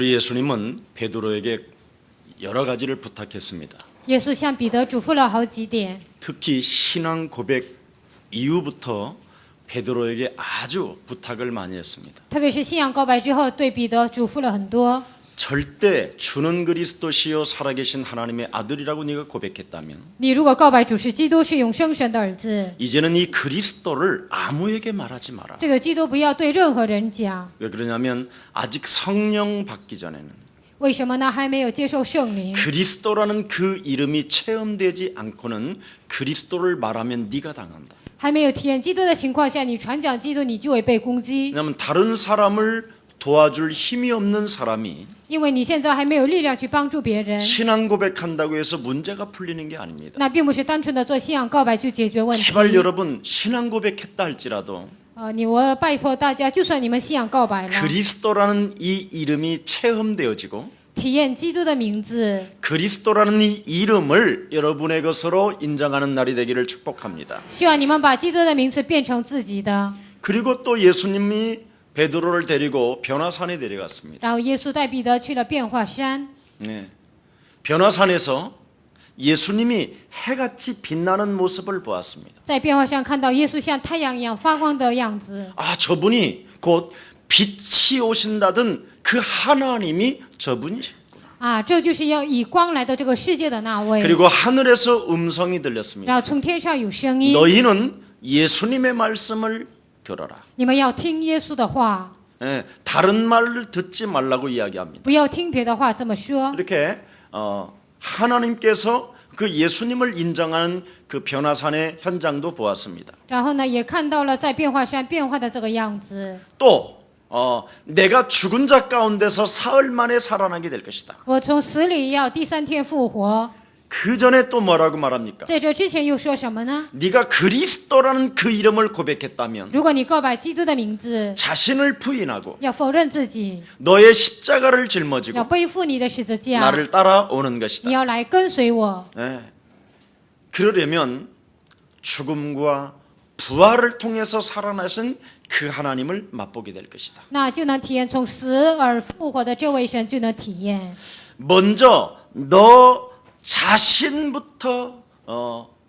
우리 예수님은 베드로에게 여러 가지를 부탁했습니다. 耶稣向彼得嘱咐了好几点， 특히 신앙 고백 이후부터 베드로에게 아주 부탁을 많이 했습니다. 特别是信仰告白之后，对彼得嘱咐了很多。 절대 주는 그리스도시요 살아계신 하나님의 아들이라고 네가 고백했다면 你如果告白主是基督，是永生神的儿子， 이제는 이 그리스도를 아무에게 말하지 마라. 这个基督不要对任何人讲。 왜 그러냐면 아직 성령 받기 전에는 为什么呢？还没有接受圣灵， 그리스도라는 그 이름이 체험되지 않고는 그리스도를 말하면 네가 당한다. 还没有体验基督的情况下，你传讲基督，你就会被攻击。 왜냐하면 다른 사람을 도와줄 힘이 없는 사람이 因为你现在还没有力量去帮助别人， 신앙 고백한다고 해서 문제가 풀리는 게 아닙니다. 那并不是单纯的做信仰告白去解决问题。 제발 여러분 신앙 고백했다 할지라도 我拜托大家，就算你们信仰告白了， 그리스도라는 이 이름이 체험되어지고 体验基督的名字， 그리스도라는 이 이름을 여러분의 것으로 인정하는 날이 되기를 축복합니다. 希望你们把基督的名字变成自己的。 그리고 또 예수님이 베드로를 데리고 변화산에 데려갔습니다. 然后耶稣带彼得去了变化山， 네. 변화산에서 예수님이 해같이 빛나는 모습을 보았습니다. 在变化山看到耶稣像太阳一样发光的样子。 아, 저분이 곧 빛이 오신다던 그 하나님이 저분이시구나. 这就是要以光来到这个世界的那位。 그리고 하늘에서 음성이 들렸습니다. 然后从天上有声音， 너희는 예수님의 말씀을 들어라. 你们要听耶稣的话， 예, 다른 말을 듣지 말라고 이야기합니다. 不要听别的话。这么说， 이렇게 하나님께서 그 예수님을 인정하는 그 변화산의 현장도 보았습니다. 然后呢，也看到了在变化山变化的这个样子。 또 내가 죽은 자 가운데서 사흘 만에 살아나게 될 것이다. 我从死里要第3天复活。 그 전에 또 뭐라고 말합니까? 在这之前又说什么呢？ 네가 그리스도라는 그 이름을 고백했다면 如果你告白基督的名字， 자신을 부인하고 要否认自己， 너의 십자가를 要 짊어지고 背负你的十字架， 나를 따라오는 것이다. 你要来跟随我。 네. 그러려면 죽음과 부활을 통해서 살아나신 그 하나님을 맛보게 될 것이다. 那就能体验从死而复活的这位神，就能体验。 먼저 너 자신부터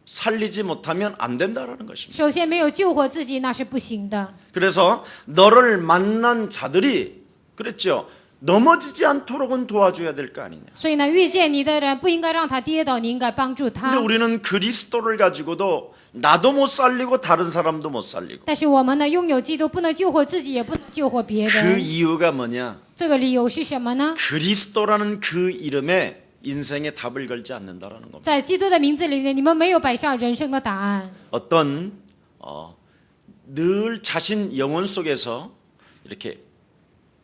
살리지 못하면 안 된다라는 것입니다. 首先，没有救活自己，那是不行的。 그래서 너를 만난 자들이 그랬죠. 넘어지지 않도록은 도와줘야 될 거 아니냐. 所以呢，遇见你的人不应该让他跌倒，你应该帮助他 근데 。 우리는 그리스도를 가지고도 나도 못 살리고 다른 사람도 못 살리고. 但是我们呢，拥有基督，不能救活自己，也不能救活别 그 人。 이유가 뭐냐? 这个理由是什么呢？ 그리스도라는 그 이름에 인생에 답을 걸지 않는다라는 겁니다. 在基督的名字里面，你们没有摆上人生的答案。 어떤 늘 자신 영혼 속에서 이렇게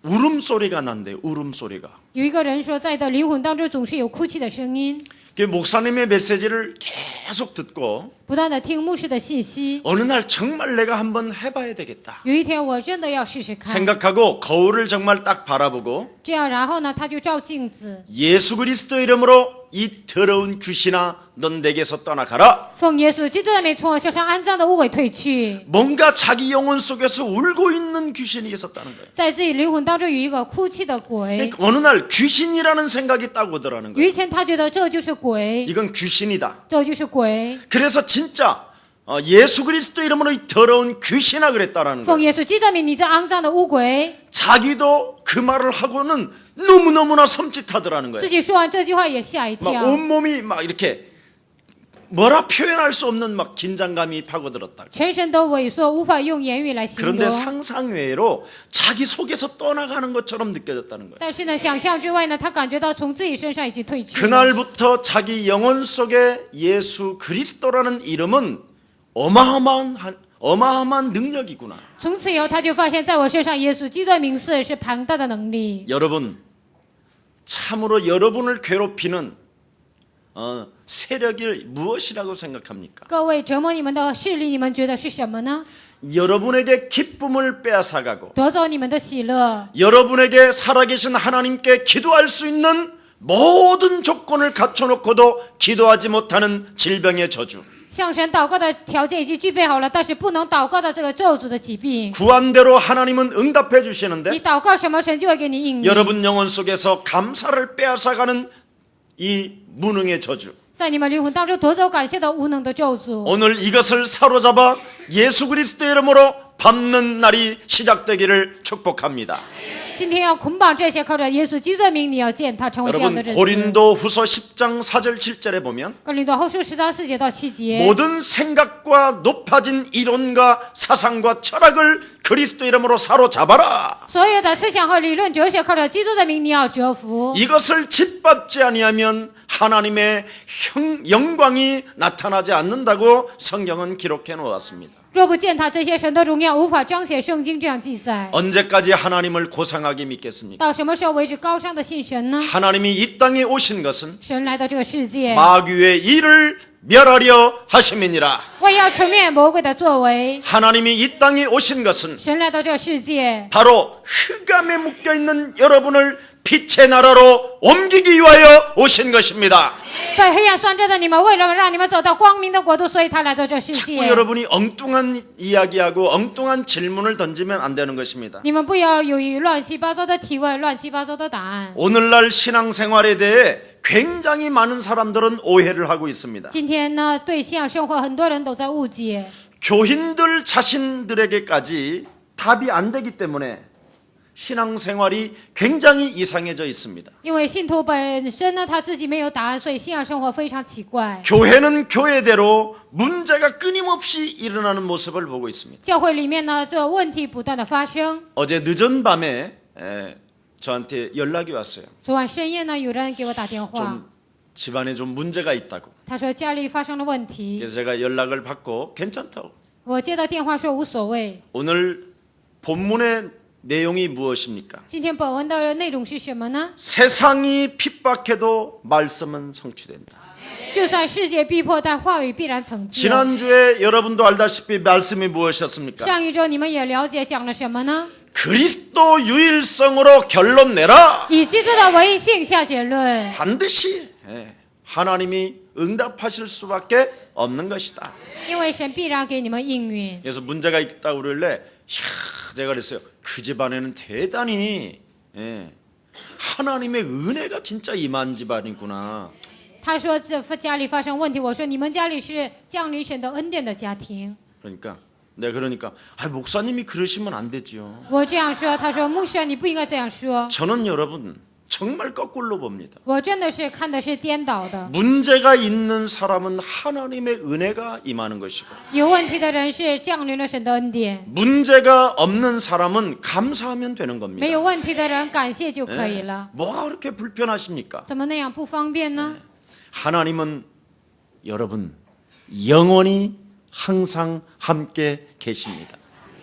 울음소리가 난대. 울음소리가. 有一个人说，在的灵魂当中总是有哭泣的声音， 그 목사님의 메시지를 계속 듣고 不断的听牧师的信息。 어느 날 정말 내가 한번 해봐야 되겠다 有一天，我真的要试试看。 생각하고 거울을 정말 딱 바라보고 这样，然后呢，他就照镜子， 예수 그리스도 이름으로 이 더러운 귀신아 넌 내게서 떠나가라. 奉耶稣基督的名，从我身上肮脏的污鬼退去。 뭔가 자기 영혼 속에서 울고 있는 귀신이 있었다는 거예요. 在自己灵魂当中有一个哭泣的鬼。 그러니까 어느 날 귀신이라는 생각이 딱 오더라는 有 거예요. 一天，他觉得这就是鬼， 이건 귀신이다. 这就是鬼。 그래서 진짜 예수 그리스도 이름으로 이 더러운 귀신아 그랬다라는 奉 거예요. 耶稣基督的名，你这肮脏的污鬼。 자기도 그 말을 하고는 너무너무나 섬찟하더라는 自 거예요. 己说完这句话也吓一 막 跳， 온몸이 막 이렇게 뭐라 표현할 수 없는 막 긴장감이 파고들었다. 全身都萎缩，无法用言语来形 그런데 容。 상상외로 자기 속에서 떠나가는 것처럼 느껴졌다는 거예요. 但是呢，想象之外呢，他感觉到从自己身上已经退去了。 그날부터 자기 영혼 속에 예수 그리스도라는 이름은 어마어마한 능력이구나. 从此以后，他就发现，在我身上，耶稣基督的名字是庞大的能力。 여러분, 참으로 여러분을 괴롭히는 세력이 무엇이라고 생각합니까? 各位，折磨你们的势力，你们觉得是什么呢？ 여러분에게 기쁨을 빼앗아가고 夺走你们的喜乐， 여러분에게 살아계신 하나님께 기도할 수 있는 모든 조건을 갖춰놓고도 기도하지 못하는 질병의 저주. 向神祷告的条件已经具备好了，但是不能祷告到这个咒诅的疾病。 구한대로 하나님은 응답해 你 주시는데 祷告什么，神就会给你应允。 여러분 영혼 속에서 감사를 빼앗아가는 이 무능의 저주, 在你们灵魂当中夺走感谢的无能的咒诅。 오늘 이것을 사로잡아 예수 그리스도의 이름으로 밟는 날이 시작되기를 축복합니다. 今天要捆绑这些，靠着耶稣基督的名，你要践踏，成为这样的 여러분 日子。 고린도 후서 10장 4절 7절에 보면 哥林多后书10章4节到7节， 모든 생각과 높아진 이론과 사상과 철학을 그리스도 이름으로 사로잡아라. 所有的思想和理论哲学，靠着基督的名，你要折服。 이것을 짓밟지 아니하면 하나님의 영광이 나타나지 않는다고 성경은 기록해 놓았습니다. 若不践踏这些，神的荣耀无法彰显。圣经这样记载。 언제까지 하나님을 고상하게 믿겠습니까? 到什么时候为止高尚的信神呢？ 하나님이 이 땅에 오신 것은 神来到这个世界， 마귀의 일을 멸하려 하심이니라. 为要除灭魔鬼的作为。 하나님이 이 땅에 오신 것은 神来到这个世界， 바로 흑암에 묶여있는 여러분을 빛의 나라로 옮기기 위하여 오신 것입니다. 被黑暗拴着的你们，为了让你们走到光明的国度，所以他来到这世 자꾸 界。 여러분이 엉뚱한 이야기하고 엉뚱한 질문을 던지면 안 되는 것입니다. 你们不要有意乱七八糟的提问，乱七八糟的答案。 오늘날 신앙생활에 대해 굉장히 많은 사람들은 오해를 하고 있습니다. 今天呢，对信仰生活，很多人都在误解。 교인들 자신들에게까지 답이 안 되기 때문에 신앙생활이 굉장히 이상해져 있습니다. 因为信徒本身呢，他自己没有答案，所以信仰生活非常奇怪。 교회는 교회대로 문제가 끊임없이 일어나는 모습을 보고 있습니다. 教会里面呢，这问题不断的发生。 어제 늦은 밤에 저한테 연락이 왔어요. 昨晚深夜呢，有人给我打电话， 좀 집안에 좀 문제가 있다고. 他说家里发生了问题。 그래서 제가 연락을 받고 괜찮다고. 我接到电话说无所谓。 오늘 본문의 내용이 무엇입니까? 今天本文的内容是什么呢？ 세상이 핍박해도 말씀은 성취된다. 就算世界逼迫，但话语必然成就。 지난주에 여러분도 알다시피 말씀이 무엇이었습니까? 上一周你们也了解讲了什么呢？ 그리스도 유일성으로 결론 내라. 以基督的唯一性下结论， 반드시 하나님이 응답하실 수밖에 없는 것이다. 因为神必然给你们应允。 그래서 문제가 있다고 그러길래 제가 그랬어요. 그 집안에는 대단히 하나님의 은혜가 진짜 임한 집안이구나. 他说这家里发生问题，我说你们家里是降临神的恩典的家庭。 그러니까 목사님이 그러시면 안 되죠. 我这样说，他说牧师，你不应该这样说。 저는 여러분 정말 거꾸로 봅니다. 我真的是看的是颠倒的。 문제가 있는 사람은 하나님의 은혜가 임하는 것이고 有问题的人是降临了神的恩典， 문제가 없는 사람은 감사하면 되는 겁니다. 没有问题的人感谢就可以了。 뭐가 그렇게 불편하십니까? 怎么那样不方便呢？ 하나님은 여러분 영원히 항상 함께 계십니다.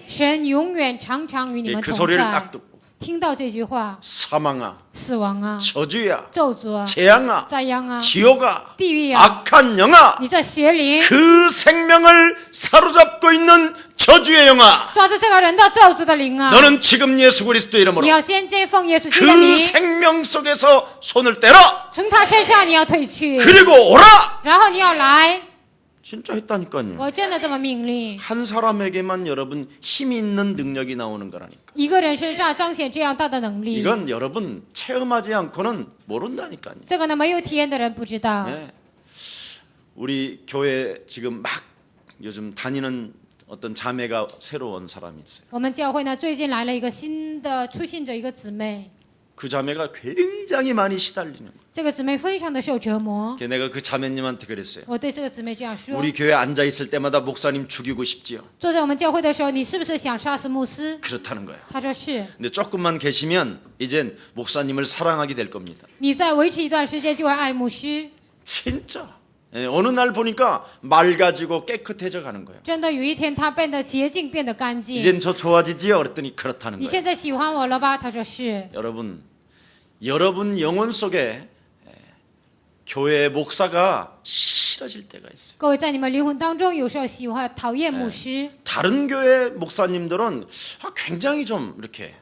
神永远常常与你们 그 同 소리를 在 딱 。 듣고 听到这句话， 사망아, 死亡啊， 저주야, 咒诅啊， 재앙아, 灾殃啊， 지옥아, 地狱啊， 악한 영아, 你这邪灵， 그 생명을 사로잡고 있는 저주의 영아, 抓住这个人的咒诅的灵啊！ 너는 지금 예수 그리스도 你 이름으로 要先接奉耶稣基督的 그 名， 생명 속에서 손을 떼라. 从他身上你要退去， 그리고 오라. 然后你要来。 진짜 했다니까요. 我真的这么命令。 한 사람에게만 여러분 힘이 있는 능력이 나오는 거라니까. 一个人身上彰显这样大的能力， 이건 여러분 체험하지 않고는 모른다니까요. 这个呢没有体验的人不知道。 네. 우리 교회 지금 막 요즘 다니는 어떤 자매가 새로 온 사람이 있어요. 我们教会呢最近来了一个新的出信者，一个姊妹， 그 자매가 굉장히 많이 시달리는 거예요. 这个姊妹非常的受折磨。 그래서 내가 그 자매님한테 그랬어요. 我对这个姊妹这样说： 우리 교회 앉아 있을 때마다 목사님 죽이고 싶지요. 坐在我们教会的时候，你是不是想杀死牧师？ 그렇다는 거예요. 他说是。 근데 조금만 계시면 이젠 목사님을 사랑하게 될 겁니다. 你再维持一段时间就会爱牧师。 진짜. 어느 날 보니까 맑아지고 깨끗해져 가는 거예요. 真的有一天他变得洁净，变得干净。 이젠 저 좋아지지요? 그랬더니 그렇다는 你 거예요. 现在喜欢我了吧？他说是。 여러분 영혼 속에 교회 목사가 싫어질 때가 있어요. 各位在你们灵魂当中，有时候喜欢讨厌牧师。 다른 교회 목사님들은 굉장히 좀 이렇게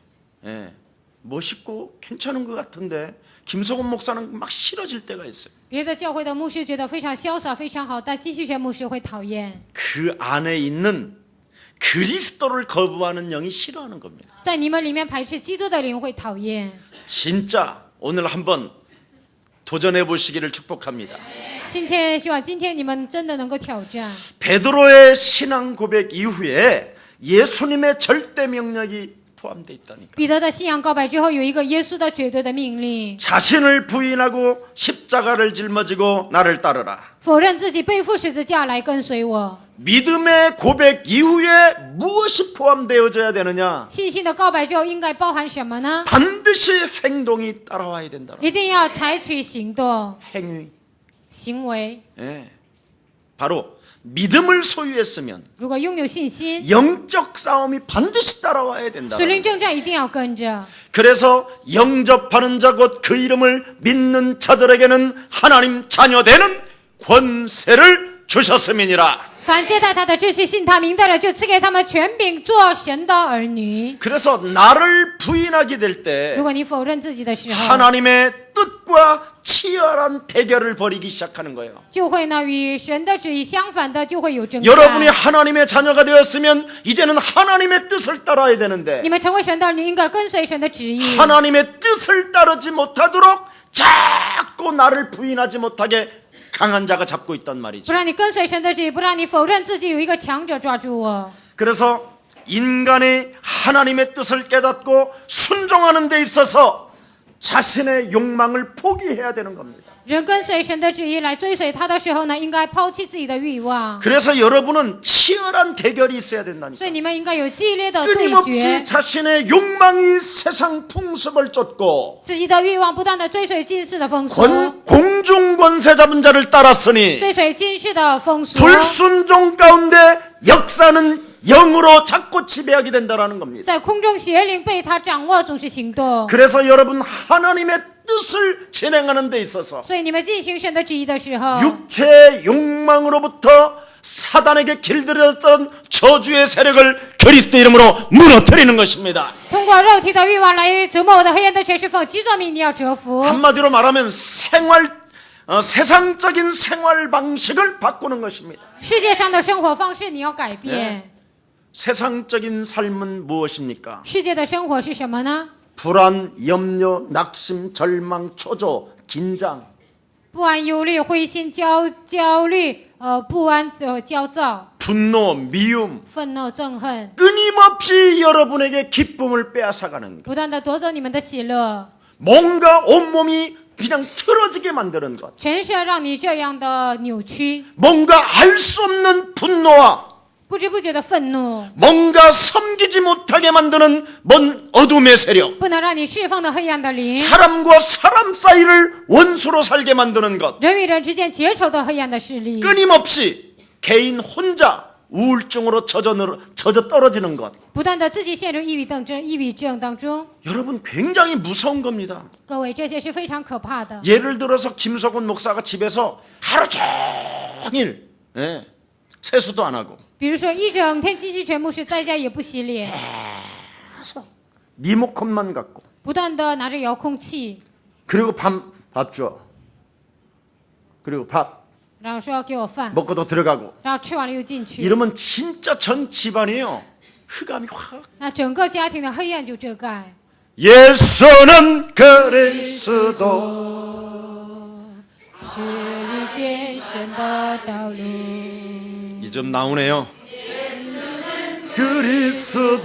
멋있고 괜찮은 것 같은데 김석원 목사는 막 싫어질 때가 있어요. 别的教会的牧师觉得非常潇洒非常好，但季旭全牧师会讨厌。 그 안에 있는 그리스도를 거부하는 영이 싫어하는 겁니다. 在你们里面排斥基督的灵会讨厌。 진짜 오늘 한번 도전해 보시기를 축복합니다. 希望今天你们真的能够挑战。 베드로의 신앙 고백 이후에 예수님의 절대 명령이 포함되어 있다니까. 彼得的信仰告白之后，有一个耶稣的绝对的命令： 자신을 부인하고 십자가를 짊어지고 나를 따르라. 否认自己，背负十字架来跟随我。 믿음의 고백 이후에 무엇이 포함되어져야 되느냐? 信心的告白之后应该包含什么呢？ 반드시 행동이 따라와야 된다. 一定要采取行动、 행위. 行为。 예. 바로 믿음을 소유했으면 如果拥有信心， 영적 싸움이 반드시 따라와야 된다. 属灵征战一定要跟着。 그래서 영접하는 자 곧 그 이름을 믿는 자들에게는 하나님 자녀되는 권세를 주셨음이니라. 凡接待他的这些信他名的人，就赐给他们权柄做神的儿女。 그래서 나를 부인하게 될 때 如果你否认自己的时候， 하나님의 뜻과 치열한 대결을 벌이기 시작하는 거예요. 就会呢与神的旨意相反的，就会有征 여러분이 战。 하나님의 자녀가 되었으면 이제는 하나님의 뜻을 따라야 되는데 你们成为神的儿女，应该跟随神的旨意。 하나님의 뜻을 따르지 못하도록 자꾸 나를 부인하지 못하게 강한 자가 잡고 있단 不 말이죠. 让你跟随神的旨意，不让你否认自己，有一个强者抓住我。 그래서 인간이 하나님의 뜻을 깨닫고 순종하는 데 있어서 자신의 욕망을 포기해야 되는 겁니다. 人跟随神的旨意来追随他的时候呢，应该抛弃自己的欲望。 그래서 여러분은 치열한 대결이 있어야 된다니까. 所以你们应该有激烈的对 끊임없이 决， 자신의 욕망이 세상 풍습을 쫓고 自己的欲望不断的追随今世的风俗， 공중 권세 잡은 자를 따랐으니 追随今世的风俗。 불순종 가운데 역사는 영으로 자꾸 지배하게 된다는 겁니다. 在空中邪灵被他掌握，总是行动。 그래서 여러분 하나님의 뜻을 진행하는 데 있어서 所以你们进行神的旨意的时候， 육체의 욕망으로부터 사단에게 길들였던 저주의 세력을 그리스도 이름으로 무너뜨리는 것입니다. 通过肉体的欲望来折磨我的黑暗的权势，奉基督的名你要折服。 한마디로 말하면 세상적인 생활 방식을 바꾸는 것입니다. 世界上的生活方式你要改变。 세상적인 삶은 무엇입니까? 世界的生活是什么呢？ 불안, 염려, 낙심, 절망, 초조, 긴장. 不安、忧虑、灰心、焦虑，不安、焦躁、 분노, 미움, 愤怒、憎恨， 끊임없이 여러분에게 기쁨을 빼앗아가는 것. 不断的夺走你们的喜乐， 뭔가 온몸이 그냥 틀어지게 만드는 것. 全是要让你这样的扭曲， 뭔가 알 수 없는 분노와 不知不觉的愤怒， 뭔가 섬기지 못하게 만드는 먼 어둠의 세력. 不能让你释放的黑暗的灵， 사람과 사람 사이를 원수로 살게 만드는 것. 人与人之间结仇的黑暗的势力， 끊임없이 개인 혼자 우울증으로 젖어 떨어지는 것. 不断的自己陷入抑郁症当中。 여러분 굉장히 무서운 겁니다. 各位，这些是非常可怕的。 예를 들어서 김석원 목사가 집에서 하루 종일 세수도 안 하고 比如说，一整天继续全牧师在家也不洗脸， 리모컨만 갖고 不断的拿着遥控器， 그리고 밥 줘. 그리고 밥 然后说要给我饭， 먹고도 들어가고 然后吃完了又进去， 이러면 진짜 전 집안이요 흑암이 확. 那整个家庭的黑暗就遮盖。 예수는 그리스도. 是遇见神的道路。 이 좀 나오네요. 그리스도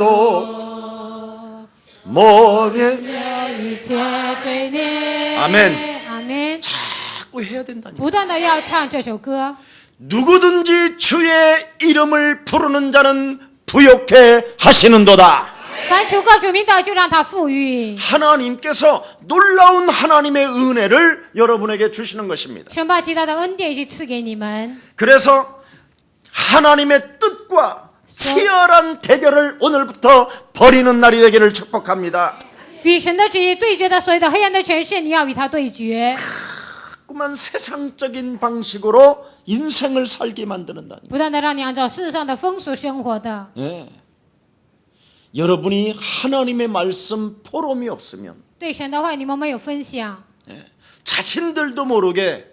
몸에 一切罪孽。 아멘. 아멘。 자꾸 해야 된다니. 不断的要唱这首歌。 누구든지 주의 이름을 부르는 자는 부욕해 하시는도다. 凡求告主名的，就让他富裕。 하나님께서 놀라운 하나님의 은혜를 여러분에게 주시는 것입니다. 神把极大的恩典已经赐给你们， 그래서 하나님의 뜻과 치열한 대결을 오늘부터 벌이는 날이 되기를 축복합니다. 与神的旨意对决的所有的黑暗的权势，你要与他对决。 자꾸만 세상적인 방식으로 인생을 살게 만드는다니. 不断的让你按照世上的风俗生活的。 예. 여러분이 하나님의 말씀 포럼이 없으면 对神的话，你们没有分享， 자신들도 모르게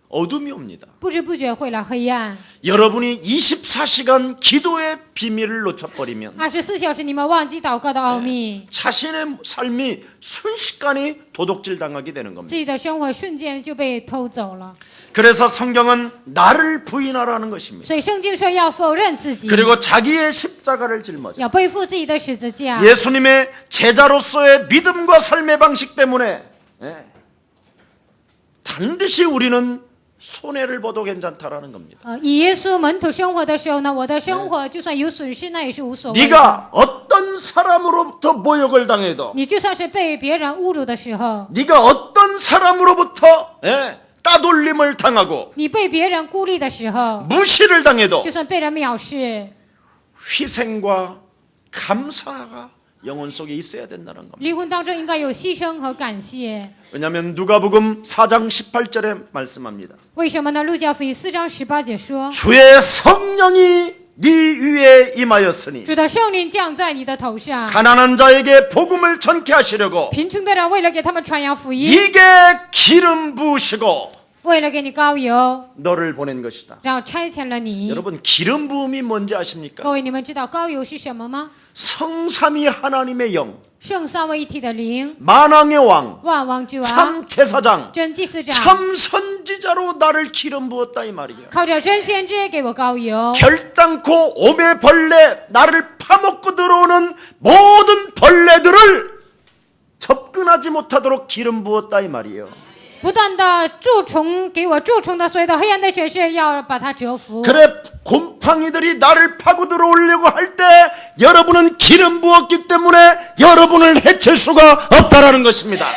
어둠이 옵니다. 不知不觉会来黑暗。 여러분이 24시간 기도의 비밀을 놓쳐버리면 24小时你们忘记祷告的奥秘， 자신의 삶이 순식간에 도둑질 당하게 되는 自 겁니다. 己的生活瞬间就被偷走了。 그래서 성경은 나를 부인하라는 것입니다. 所以圣经说要否认自己， 그리고 자기의 십자가를 짊어져 要背负自己的十字架。 예수님의 제자로서의 믿음과 삶의 방식 때문에 반드시 우리는 손해를 봐도 괜찮다라는 겁니다. 以耶稣门徒生活的时候呢，我的生活就算有损失，那也是无所谓的。 네가 어떤 사람으로부터 모욕을 당해도 你就算是被别人侮辱的时候， 네가 어떤 사람으로부터 따돌림을 당하고 你被别人孤立的时候， 무시를 당해도 就算被人藐视， 희생과 감사가 영혼 속에 있어야 된다는 겁니다. 灵魂当中应该有牺牲和感谢。 왜냐하면 누가복음 4장 18절에 말씀합니다. 为什么呢？路加福音4章18节说， 주의 성령이 네 위에 임하였으니 主的圣灵降在你的头上， 가난한 자에게 복음을 전케 하시려고 贫穷的人为了给他们传扬福音， 네게 기름 부으시고 为了给你膏油， 너를 보낸 것이다. 然后差遣了你。 여러분 기름 부음이 뭔지 아십니까? 各位，你们知道膏油是什么吗？ 성삼위 하나님의 영, 圣三位一体的灵， 만왕의 왕, 万王之王， 참 제사장, 真祭司长， 참 선지자로 나를 기름 부었다 이 말이에요. 靠着真先知给我膏油， 결단코 오매 벌레 나를 파먹고 들어오는 모든 벌레들을 접근하지 못하도록 기름 부었다 이 말이에요. 不断的蛀虫给我蛀虫的所有的黑暗的权势要把它折服。 그래 곰팡이들이 나를 파고 들어오려고 할 때 여러분은 기름 부었기 때문에 여러분을 해칠 수가 없다라는 것입니다.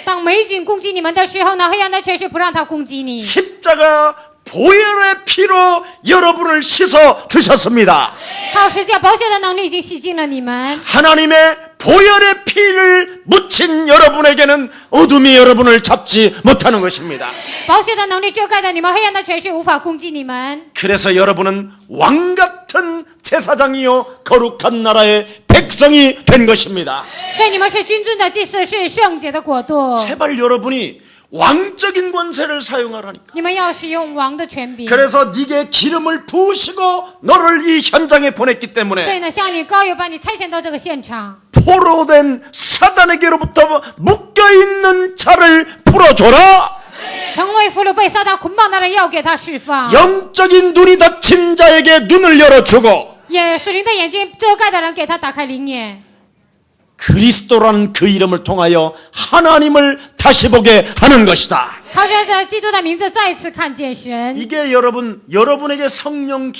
当霉菌攻击你们的时候呢，黑暗的权势不让它攻击你。 십자가 보혈의 피로 여러분을 씻어 주셨습니다. 靠十字架宝血的能力已经洗净了你们。 하나님의 보혈의 피를 묻힌 여러분에게는 어둠이 여러분을 잡지 못하는 것입니다. 宝血的能力遮盖的你们，黑暗的权势无法攻击你们。 그래서 여러분은 왕같은 제사장이요 거룩한 나라의 백성이 된 것입니다. 所以你们是君尊的祭司，是圣洁的国度。 제발 여러분이 왕적인 권세를 사용하라니까. 你们要使用王的权柄。 그래서 네게 기름을 부으시고 너를 이 현장에 보냈기 所以 때문에 呢，向你膏油，把你差遣到这个现场。 포로된 사단에게로부터 묶여있는 자를 풀어줘라. 成为俘虏被撒旦捆绑的人，要给他释放。 영적인 눈이 닫힌 자에게 눈을 열어주고 也属灵的眼睛遮盖的人，给他打开灵眼。 그리스도라는 그 이름을 통하여 하나님을 다시 보게 하는 것이다. 靠着基督的名字再次看见神， 이게 여러분에게 성령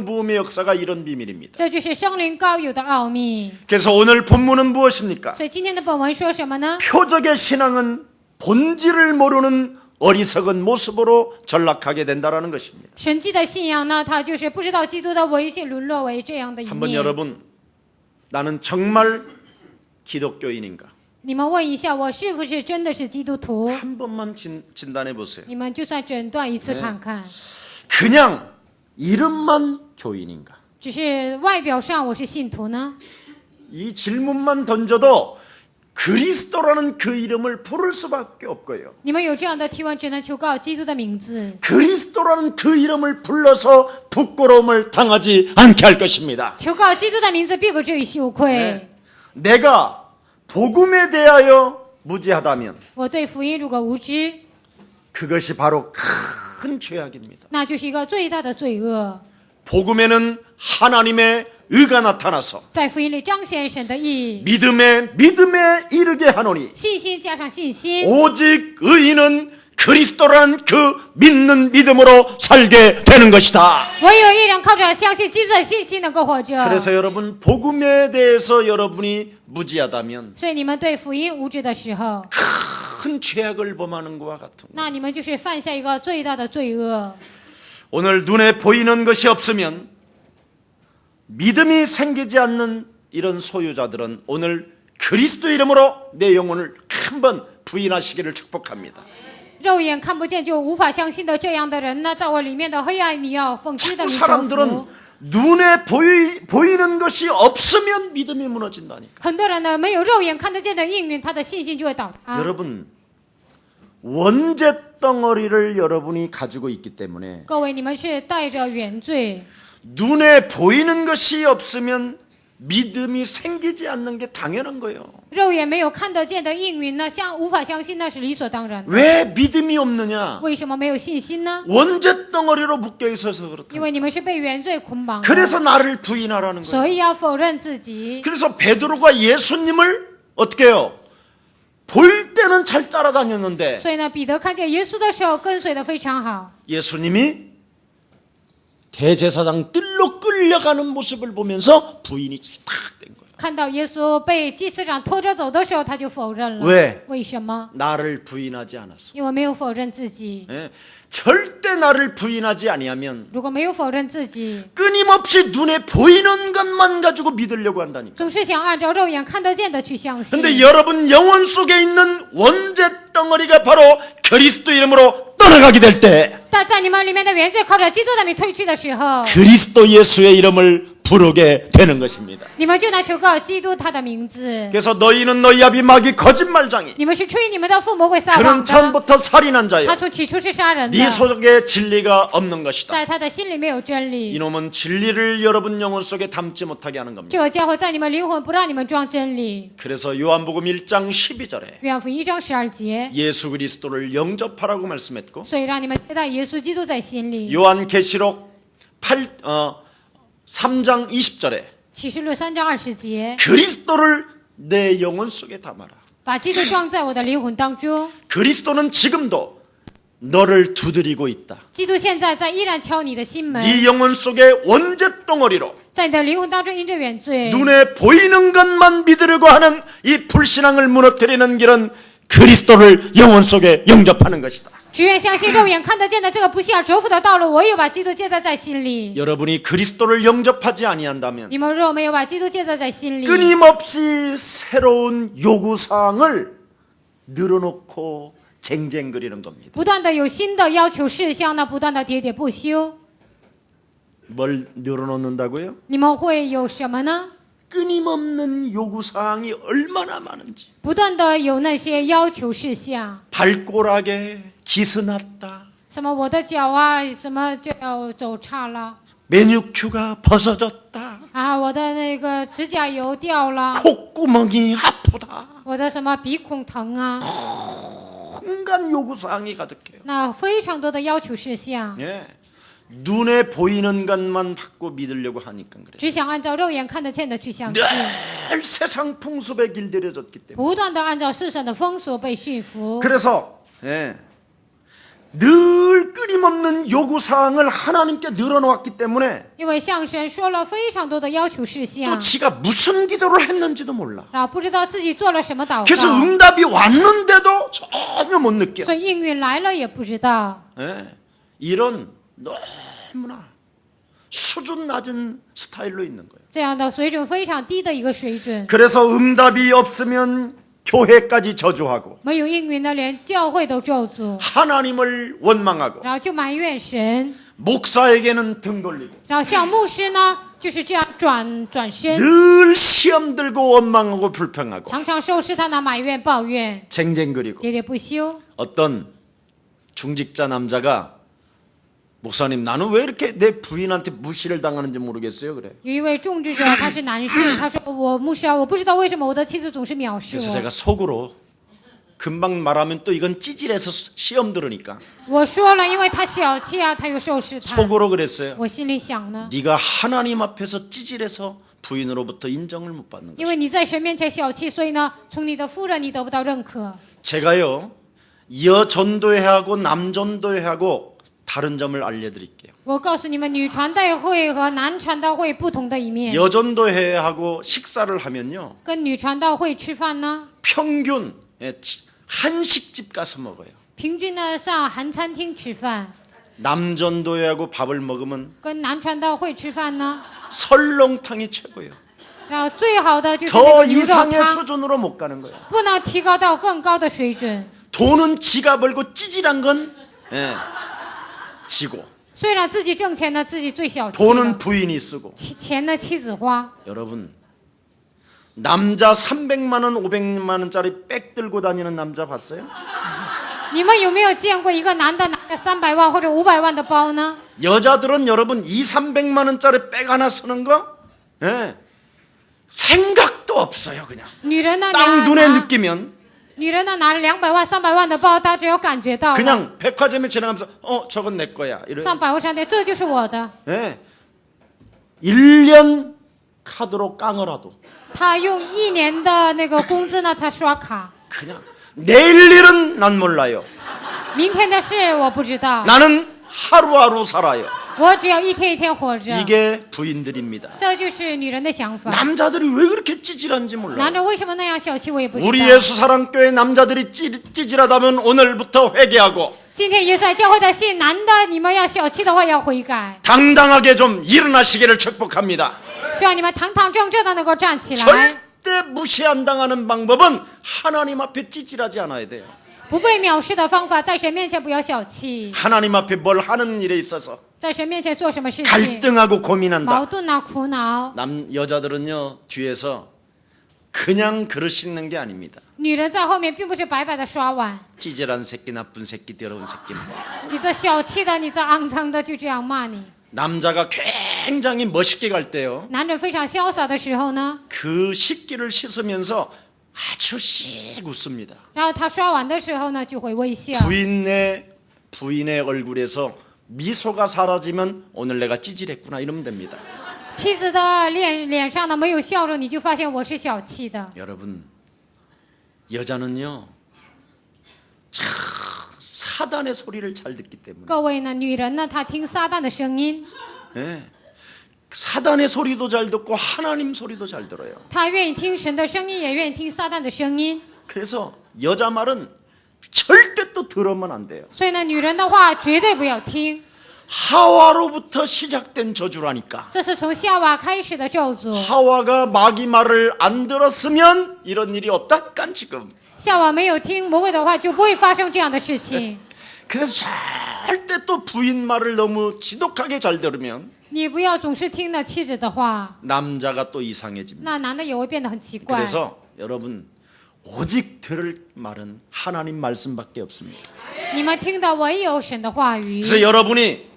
부음의 역사가 이런 비밀입니다. 这就是圣灵膏油的奥秘。 그래서 오늘 본문은 무엇입니까? 所以今天的本文说什么呢？ 표적의 신앙은 본질을 모르는 어리석은 모습으로 전락하게 된다는 것입니다. 神迹的信仰呢，它就是不知道基督的唯性，沦落为这样的一 한번 面。 여러분 나는 정말 기독교인인가? 你们问一下，我是不是真的是基督徒？ 한 번만 진단해 보세요. 你们就算诊断一次看看， 그냥 이름만 교인인가? 只是外表上我是信徒呢？ 이 질문만 던져도 그리스도라는 그 이름을 부를 수밖에 없고요. 你们有这样的提问，只能求告基督的名字， 그리스도라는 그 이름을 불러서 부끄러움을 당하지 않게 할 것입니다. 求告基督的名字，并不至于羞愧。 내가 복음에 대하여 무지하다면 我对福音如果无知， 그것이 바로 큰 죄악입니다. 那就是一个最大的罪恶。 복음에는 하나님의 의가 나타나서 在福音里彰显神的义， 믿음에 이르게 하노니 信心加上信心， 오직 의인은 그리스도라는 그 믿는 믿음으로 살게 되는 것이다. 唯有一人靠着相信基督的信心能够活着。 그래서 여러분 복음에 대해서 여러분이 무지하다면 所以你们对福音无知的时候， 큰 죄악을 범하는 것과 같은 那你们就是犯下一个最大的罪恶。 오늘 눈에 보이는 것이 없으면 믿음이 생기지 않는 이런 소유자들은 오늘 그리스도 이름으로 내 영혼을 한번 부인하시기를 축복합니다. 肉眼看不见就无法相信的这样的人呢，在我里面的黑暗，你要奉基督的 자꾸 名征 사람들은 服。 눈에 보이는 것이 없으면 믿음이 무너진다니까. 很多人呢，没有肉眼看得见的应允，他的信心就会倒塌。 여러분, 원죄 덩어리를 여러분이 가지고 있기 때문에 各位，你们是带着原罪， 눈에 보이는 것이 없으면 믿음이 생기지 않는 게 당연한 거예요. 肉眼没有看得见的应允呢，无法相信那是理所当然的。 왜 믿음이 없느냐? 为什么没有信心呢？ 원죄 덩어리로 묶여 있어서 因 그렇다. 为你们是被原罪捆绑的， 그래서 나를 부인하라는 거예요. 所以要否认自己。 그래서 베드로가 예수님을 어떻게 해요? 볼 때는 잘 따라다녔는데 所以呢，彼得看见耶稣的时候，跟随的非常好。 예수님이 대제사장 뜰로 끌려가는 모습을 보면서 부인이 탁 된 거예요. 看到耶稣被祭司长拖着走的时候，他就否认了。 왜? 为什么？ 나를 부인하지 않았어. 因为没有否认自己。 예? 절대 나를 부인하지 아니하면 如果没有否认自己， 끊임없이 눈에 보이는 것만 가지고 믿으려고 한다니까. 总是想按照肉眼看得见的去相信。 근데 여러분 영혼 속에 있는 원죄 덩어리가 바로 그리스도 이름으로 떠나가게 될 때 但在你们里面的原罪靠着基督的名退去的时候， 그리스도 예수의 이름을 부르게 되는 것입니다. 你们就能求告基督他的名字。 그래서 너희는 너희 아비 마귀 거짓말장이 你们是出于你们的父魔鬼撒 그는 谎的， 처음부터 살인한 자요. 他从起初是杀人的， 네 속에 진리가 없는 것이다. 在他的心里没有真理。 이놈은 진리를 여러분 영혼 속에 담지 못하게 하는 겁니다. 这个家伙在你们灵魂不让你们装真理。 그래서 요한복음 1장 12절에 约翰福音1章12节， 예수 그리스도를 영접하라고 말씀했고 所以让你们接待耶稣基督在心里。 요한계시록 3장 20절에 启示录3章20节， 그리스도를 내 영혼 속에 담아라. 把基督装在我的灵魂当中。 그리스도는 지금도 너를 두드리고 있다. 基督现在依然敲你的心门， 네 영혼 속에 원죄 덩어리로 在你的灵魂当中因着原罪， 눈에 보이는 것만 믿으려고 하는 이 불신앙을 무너뜨리는 길은 그리스도를 영혼 속에 영접하는 것이다. 只愿相信肉眼看得见的这个不信而折服的道路，唯有把基督接待在心里。 여러분이 그리스도를 영접하지 아니한다면 你们若没有把基督接待在心里， 끊임없이 새로운 요구사항을 늘어놓고 쟁쟁거리는 겁니다. 不断的有新的要求事项呢，不断的喋喋不休。 뭘 늘어놓는다고요? 你们会有什么呢？ 끊임없는 요구사항이 얼마나 많은지. 不断的有那些要求事项， 발꼬락에 기스났다. 什么我的脚啊，什么就要走岔了 매니큐가 벗어졌다. 啊，我的那个指甲油掉了， 콧구멍이 아프다. 我的什么鼻孔疼啊， 온갖 요구사항이 가득해요. 那非常多的要求事项， 예. 눈에 보이는 것만 받고 믿으려고 하니까 그래요. 只想按照肉眼看得见的去相信， 늘 세상 풍습에 길들여졌기 때문에. 不断的按照世上的风俗被驯服。 그래서 예. 늘 끊임없는 요구사항을 하나님께 늘어놓았기 때문에 因为向神说了非常多的要求事 또 项， 지가 무슨 기도를 했는지도 몰라. 然后不知道自己做了什么祷 그래서 告， 응답이 왔는데도 전혀 못 느껴. 所以应允来了也不知道。 예. 이런 너무나 수준 낮은 스타일로 있는 거예요. 这样的水准非常低的一个水准， 그래서 응답이 없으면 교회까지 저주하고 没有应允的连教会都咒诅， 하나님을 원망하고 然后就埋怨神， 목사에게는 등 돌리고 然后像牧师呢就是这样转身， 늘 시험 들고 원망하고 불평하고 常常受试探的埋怨抱怨， 쟁쟁거리고 喋喋不休。 어떤 중직자 남자가 목사님 나는 왜 이렇게 내 부인한테 무시를 당하는지 모르겠어요 그래. 有一位种植者，他是男士，他说：“我牧师啊，我不知道为什么我的妻子总是藐视 그래서 我。 제가 속으로 금방 말하면 또 이건 찌질해서 시험 들으니까 我说了，因为他小气啊，他又受试探。 속으로 그랬어요. 我心里想呢， 네가 하나님 앞에서 찌질해서 부인으로부터 인정을 못 받는 因 거예요. 为你在神面前小气，所以呢，从你的夫人你得不到认可。 제가요 여전도회하고 남전도회하고 다른 점을 알려드릴게요. 我告诉你们，女传道会和男传道会不同的一面。 여전도회하고 식사를 하면요 跟女传道会吃饭呢， 평균 한식집 가서 먹어요. 平均呢上韩餐厅吃饭， 남전도회하고 밥을 먹으면 跟男传道会吃饭呢， 설렁탕이 최고예요. 然后最好的就是那 더 个牛肉 이상의 汤， 수준으로 못 가는 거예요. 不能提高到更高的水准。 돈은 지가 벌고 찌질한 건 지고 虽然自己挣钱呢，自己最小气 돈은 的， 부인이 쓰고. 钱呢妻子花。 여러분, 남자 300만 원, 500만 원짜리 백 들고 다니는 남자 봤어요? 你们有没有见过一个男的拿着300万或者500万的包呢？ 여자들은 여러분 200~300만 원짜리 백 하나 쓰는 거 생각도 없어요. 그냥 女人呢 딱 눈에 느끼면 女人呢拿着200万、300万的包，她只要感觉到了， 그냥 백화점에 지나가면서 저건 내 거야. 上百货商店，这就是我的。 1년 카드로 깡어라도 他用1年的那个工资呢，他刷卡。 그냥 내일 일은 난 몰라요. 明天的事我不知道， 나는 하루하루 살아요. 我只要一天一天活着。 이게 부인들입니다. 这就是女人的想法。 남자들이 왜 그렇게 찌질한지 男 몰라요. 人为什么那样小气，我也不知 우리 道。 예수사랑교회 남자들이 찌질하다면 오늘부터 회개하고 今天耶稣爱教会的信，男的你们要小气的话要悔改， 당당하게 좀 일어나시기를 축복합니다. 希望你们堂堂正正的能够站起来， 절대 무시 안 당하는 방법은 하나님 앞에 찌질하지 않아야 돼요. 不被藐视的方法，在神面前不要小气， 하나님 앞에 뭘 하는 일에 있어서 在神面前做什么事情， 갈등하고 矛 고민한다. 盾啊、苦恼。 여자들은요 뒤에서 그냥 그릇 씻는 게 아닙니다. 女人在后面并不是白白的刷碗， 찌질한 새끼, 나쁜 새끼, 더러운 새끼. 你这小气的，你这肮脏的，就这样骂你。 남자가 굉장히 멋있게 갈 때요. 男人非常潇洒的时候呢， 그 식기를 씻으면서 아주 씩 웃습니다. 然后他刷碗的时候呢，就会微笑。 부인의 얼굴에서 미소가 사라지면 오늘 내가 찌질했구나 이러면 됩니다. 妻子的脸上呢没有笑容，你就发现我是小气的。 여러분, 여자는요 참 사단의 소리를 잘 듣기 때문에 各位呢，女人呢，她听撒旦的声音， 사단의 소리도 잘 듣고 하나님 소리도 잘 들어요. 她愿意听神的声音，也愿意听撒旦的声音。 그래서 여자 말은 절대 또 들으면 안 돼요. 所以呢，女人的话绝对不要听， 하와로부터 시작된 저주라니까. 这是从夏娃开始的咒诅。 하와가 마귀 말을 안 들었으면 이런 일이 없다니까 지금. 夏娃没有听魔鬼的话，就不会发生这样的事情。 그래서 절대 또 부인 말을 너무 지독하게 잘 들으면 你不要总是听了妻子的话， 남자가 또 이상해집니다. 那男的也会变得很奇怪。 그래서 여러분 오직 들을 말은 하나님 말씀밖에 없습니다. 你们听的唯有神的话语。 그래서 여러분이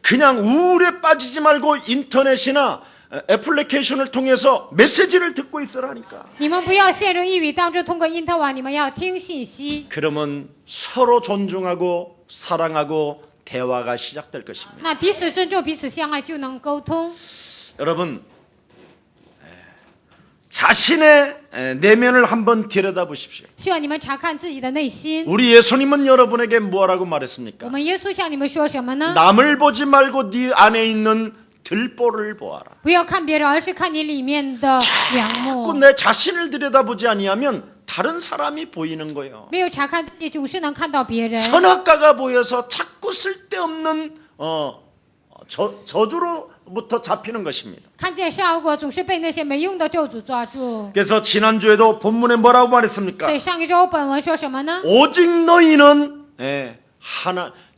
그냥 우울에 빠지지 말고 인터넷이나 애플리케이션을 통해서 메시지를 듣고 있으라니까. 你们不要陷入抑郁当中，通过因特网，你们要听信息。 그러면 서로 존중하고 사랑하고 대화가 시작될 것입니다. 那彼此尊重、彼此相爱，就能沟通。 여러분 자신의 내면을 한번 들여다보십시오. 需要你们查看自己的内心。 우리 예수님은 여러분에게 뭐라고 我 말했습니까? 们耶稣向你们说什么呢？ 남을 보지 말고 네 안에 있는 들보를 보아라. 不要看别人，而是看你里面的梁 자꾸 木。 내 자신을 들여다보지 아니하면 다른 사람이 보이는 거예요. 没有查看自己，总是能看到别人。 선악과가 보여서 자꾸 쓸데없는 저주로부터 잡히는 것입니다. 看见善恶果，总是被那些没用的咒诅抓住。 그래서 지난주에도 본문에 뭐라고 所 말했습니까? 以上一周本文说什么呢？ 오직 너희는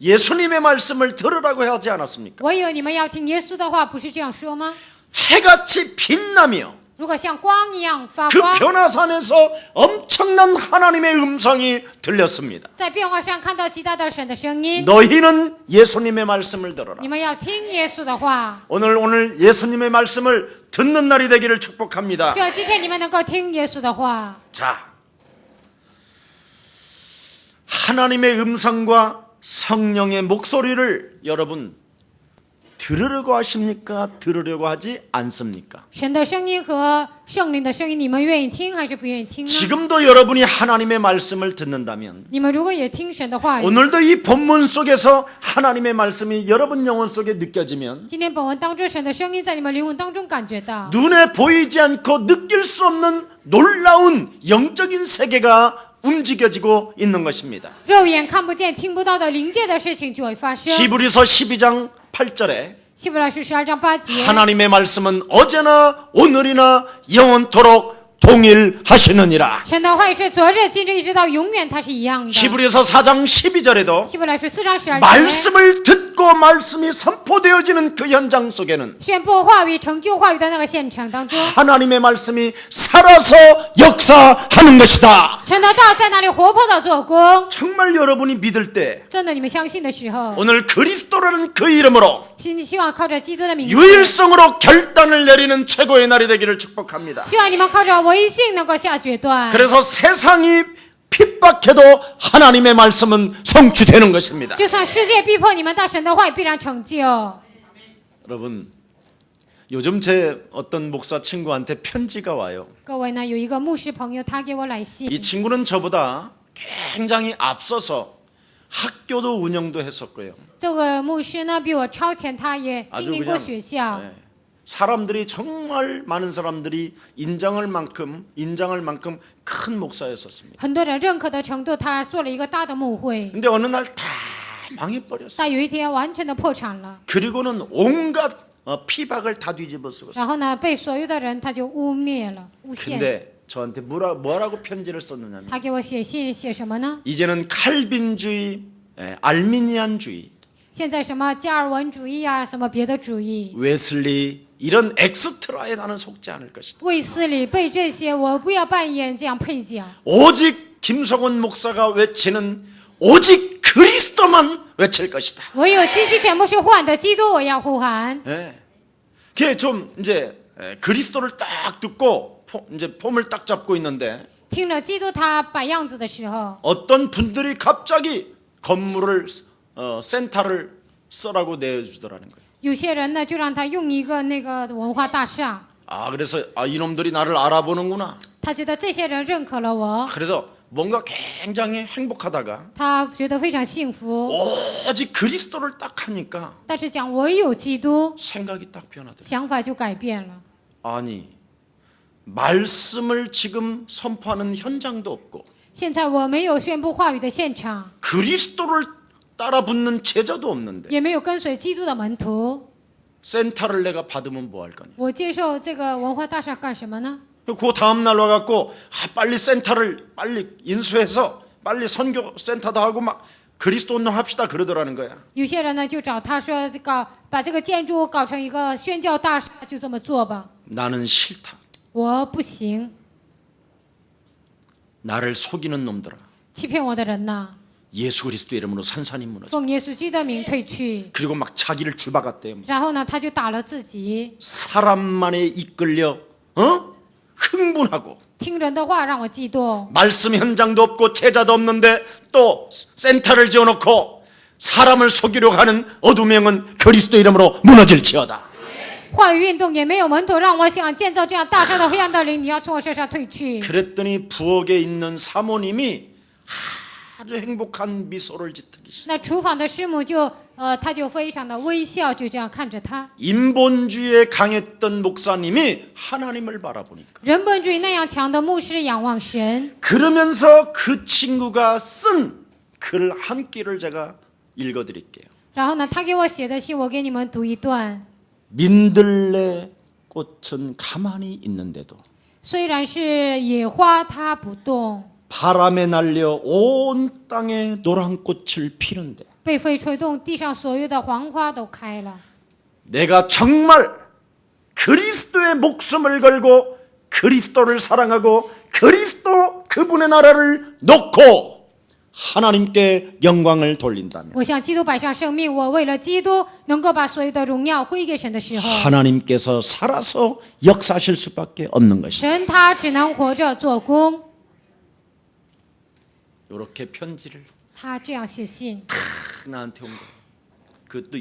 예수님의 말씀을 들으라고 하지 않았습니까? 唯有你们要听耶稣的话，不是这样说吗？ 해같이 빛나며 如果像光一样发 그 光， 변화산에서 엄청난 하나님의 음성이 들렸습니다. 在变化上看到极大的神的声音， 너희는 예수님의 말씀을 들어라. 你们要听耶稣的话。 오늘 예수님의 말씀을 듣는 날이 되기를 축복합니다. 希望今天你们能够听耶稣的话。 자, 하나님의 음성과 성령의 목소리를 여러분 들으려고 하십니까? 들으려고 하지 않습니까? 神的声音和圣灵的声音，你们愿意听还是不愿意听呢？ 지금도 여러분이 하나님의 말씀을 듣는다면 你们如果也听神的话语， 오늘도 이 본문 속에서 하나님의 말씀이 여러분 영혼 속에 느껴지면 今天本文当中神的声音在你们灵魂当中感觉到， 눈에 보이지 않고 느낄 수 없는 놀라운 영적인 세계가 움직여지고 있는 것입니다. 肉眼看不见、听不到的灵界的事情就会发生。 히브리서 12장 8절에 希伯来书12章8节， 하나님의 말씀은 어제나 오늘이나 영원토록 동일하시느니라. 神的话语是昨日、今日一直到永远，它是一样的。 히브리서 4장 12절에도 希伯来书4章12节， 말씀을 듣고 말씀이 선포되어지는 그 현장 속에는 宣布话语、成就话语的那个现场当中， 하나님의 말씀이 살아서 역사하는 것이다. 神的道在那里活泼的做工。 정말 여러분이 믿을 때 真的，你们相信的时候， 오늘 그리스도라는 그 이름으로 希望靠着基督的名字， 유일성으로 결단을 내리는 최고의 날이 되기를 축복합니다. 希望你们靠着唯一性能够下决断。 그래서 세상이 핍박해도 하나님의 말씀은 성취되는 것입니다. 就算世界逼迫你们，但神的话语必然成就。 여러분, 요즘 제 어떤 목사 친구한테 편지가 와요. 各位呢，有一个牧师朋友，他给我来信， 이 친구는 저보다 굉장히 앞서서 학교도 운영도 했었고요. 这个牧师呢比我超前，他也 아주 经历过 그냥 学校。 네. 사람들이 정말 많은 사람들이 인정할 만큼 큰 목사였었습니다. 很多人认可的程度，他做了一个大的牧会， 근데 어느 날 다 망해버렸어요. 但有一天完全的破产了。 그리고는 온갖 피박을 다 뒤집어 쓰고. 然后呢，被所有的人他就污蔑了、诬陷。 근데 저한테 뭐라고 편지를 썼느냐면 他给我写信，写什么呢？ 이제는 칼빈주의, 알미니안주의, 现在什么加尔文主义啊，什么别的主义， 웨슬리 이런 엑스트라에 나는 속지 않을 것이다. 卫斯理被这些，我不要扮演这样配角。 오직 김성원 목사가 외치는 오직 그리스도만 외칠 것이다. 我有继续全部是呼喊的基督，我要呼喊。 예. 그게 좀 이제 그리스도를 딱 듣고 이제 폼을 딱 잡고 있는데 听了基督他摆样子的时候， 어떤 분들이 갑자기 건물을 센터를 써라고 내주더라는 거예요. 有些人呢就让他用一个那个文化大厦， 아 그래서 이놈들이 나를 알아보는구나. 他觉得这些人认可了我， 그래서 뭔가 굉장히 행복하다가 他觉得非常幸福。 오직 그리스도를 딱 하니까 但是讲唯有基督， 생각이 딱 변하더라고요. 想法就改变了。 아니 말씀을 지금 선포하는 현장도 없고 现在我没有宣布话语的现场， 그리스도를 따라붙는 제자도 없는데 也没有跟随基督的门徒， 센터를 내가 받으면 뭐 할 거냐. 我接受这个文化大厦干什么呢？ 그 다음 날 와갖고 빨리 센터를 빨리 인수해서 빨리 선교 센터도 하고 막 그리스도 운동합시다 그러더라는 거야. 有些人呢就找他说把这个建筑搞成一个宣教大厦，就这么做吧。 나는 싫다. 我不行， 나를 속이는 놈들아. 欺骗我的人呐， 예수 그리스도 이름으로 산산이 무너져. 奉耶稣基督的名退去。 그리고 막 자기를 주박았대요. 然后呢，他就打了自己， 사람만에 이끌려 흥분하고 听人的话让我嫉妒。 말씀 현장도 없고 제자도 없는데 또 센터를 지어놓고 사람을 속이려고 하는 어둠의 영은 그리스도 이름으로 무너질지어다. 话语运动也没有门徒，让我想建造这样大厦的黑暗的灵，你要从我身上退去。 그랬더니 부엌에 있는 사모님이 아주 행복한 미소를 짓더니 那厨房的师母他就非常的微笑，就这样看着他。 인본주의에 강했던 목사님이 하나님을 바라보니까 人本主义那样强的牧师仰望神， 그러면서 그 친구가 쓴 글 한 끼를 제가 읽어드릴게요. 然后呢，他给我写的信，我给你们读一段。 민들레 꽃은 가만히 있는데도 虽然是野花，它不动， 바람에 날려 온 땅에 노란 꽃을 피는데 被风吹动，地上所有的黄花都开了。 내가 정말 그리스도의 목숨을 걸고 그리스도를 사랑하고 그리스도 그분의 나라를 놓고 하나님께 영광을 돌린다면 我向基督摆上生命，我为了基督能够把所有的荣耀归给神的时候， 하나님께서 살아서 역사하실 수밖에 없는 것이다. 神他只能活着做工。 이렇게 편지를 他这样写信， 나한테 온 거예요. 그것도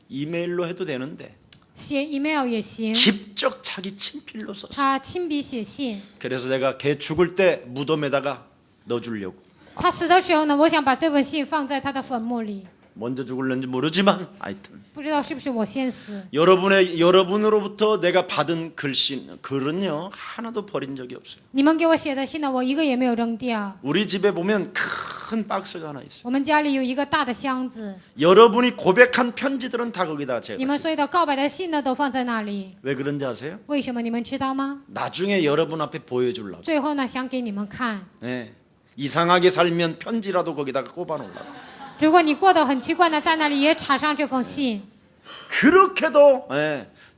이메일로 해도 되는데 写 email 也行， 직접 자기 친필로 썼어. 他亲笔写信。 그래서 내가 걔 죽을 때 무덤에다가 넣어주려고. 他死的时候呢，我想把这封信放在他的坟墓里。 먼저 죽을는지 모르지만 하여튼 不知道是不是我先死。 여러분으로부터 내가 받은 글은요 하나도 버린 적이 없어요. 你们给我写的信呢，我一个也没有扔掉。 우리 집에 보면 큰 박스가 하나 있어요. 我们家里有一个大的箱子， 여러분이 고백한 편지들은 다 거기다 你们 제가 所有的告白的信呢都放在那里。 왜 그런지 아세요? 为什么你们知道吗？ 나중에 여러분 앞에 보여주려고. 最后呢，想给你们看。 네. 이상하게 살면 편지라도 거기다가 꼽아놓으려고. 如果你过得很奇怪呢，在那里也插上这封信。 그렇게도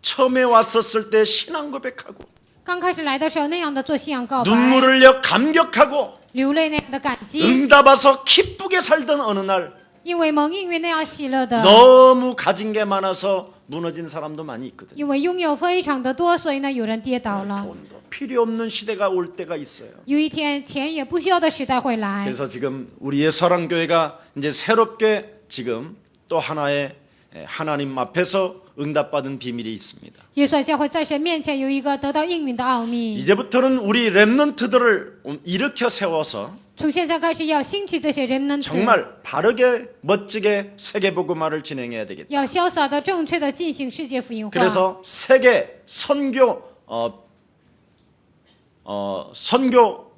처음에 왔었을 때 신앙 고백하고 刚开始来的时候那样的做信仰告白， 눈물을 흘려 감격하고 流泪那样的感激， 응답와서 기쁘게 살던 어느 날 因为蒙应允那样喜乐的， 너무 가진 게 많아서 무너진 사람도 많이 있거든요. 因为拥有非常的多，所以呢有人跌倒了。 돈도 필요 없는 시대가 올 때가 있어요. 有一天钱也不需要的时代会来。 그래서 지금 우리의 사랑교회가 이제 새롭게 지금 또 하나의 하나님 앞에서 응답받은 비밀이 있습니다. 耶稣教会在神面前有一个得到应允的奥秘。 이제부터는 우리 렘넌트들을 일으켜 세워서 从现在开始要兴起这些人们， 정말 바르게 멋지게 세계복음화를 진행해야 되겠다. 要潇洒的、正确的进行世界福音化。 그래서 세계 선교 선교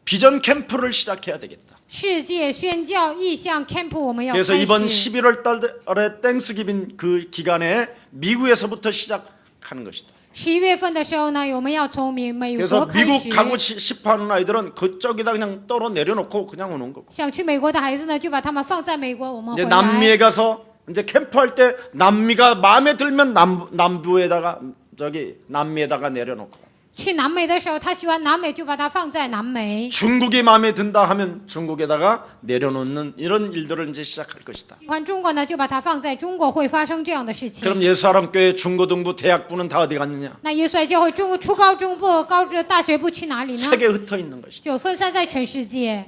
비전 캠프를 시작해야 되겠다. 世界宣教意向 camp 我们要 그래서 开 이번 始。 11월 달에 땡스기빙 그 기간에 미국에서부터 시작하는 것이다. 11月份的时候呢，我们要从美国 그래서 开 미국 始。 가고 싶어하는 아이들은 그쪽에다 그냥 떨어 내려놓고 그냥 오는 거고. 想去美国的孩子呢，就把他们放在美国，我们 이제 回 남미에 来。 가서 이제 캠프할 때 남미가 마음에 들면 남부에다가 저기 남미에다가 내려놓고 去南美的时候，他喜欢南美，就把它放在南美； 중국이 마음에 든다 하면 중국에다가 내려놓는 이런 일들을 이제 시작할 것이다. 喜欢中国呢，就把它放在中国，会发生这样的事情。 그럼 예수사람교회 중고등부 대학부는 다 어디 갔느냐? 那耶稣爱教会中国初高中部、高职大学部去哪里呢？ 세계에 흩어 있는 것이다. 就分散在全世界。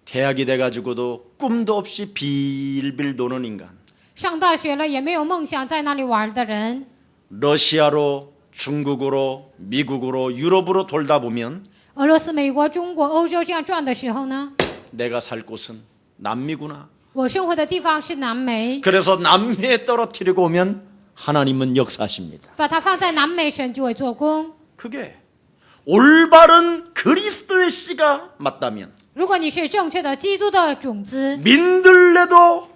대학이 돼가지고도 꿈도 없이 빌빌 도는 인간. 上大学了也没有梦想，在那里玩的人， 러시아로 중국으로 미국으로 유럽으로 돌다 보면 俄罗斯、美国、中国、欧洲这样转的时候呢， 내가 살 곳은 남미구나. 我生活的地方是南美， 그래서 남미에 떨어뜨리고 오면 하나님은 역사하십니다. 把它放在南美，神就会做工。 그게 올바른 그리스도의 씨가 맞다면 如果你是正确的基督的种子， 민들레도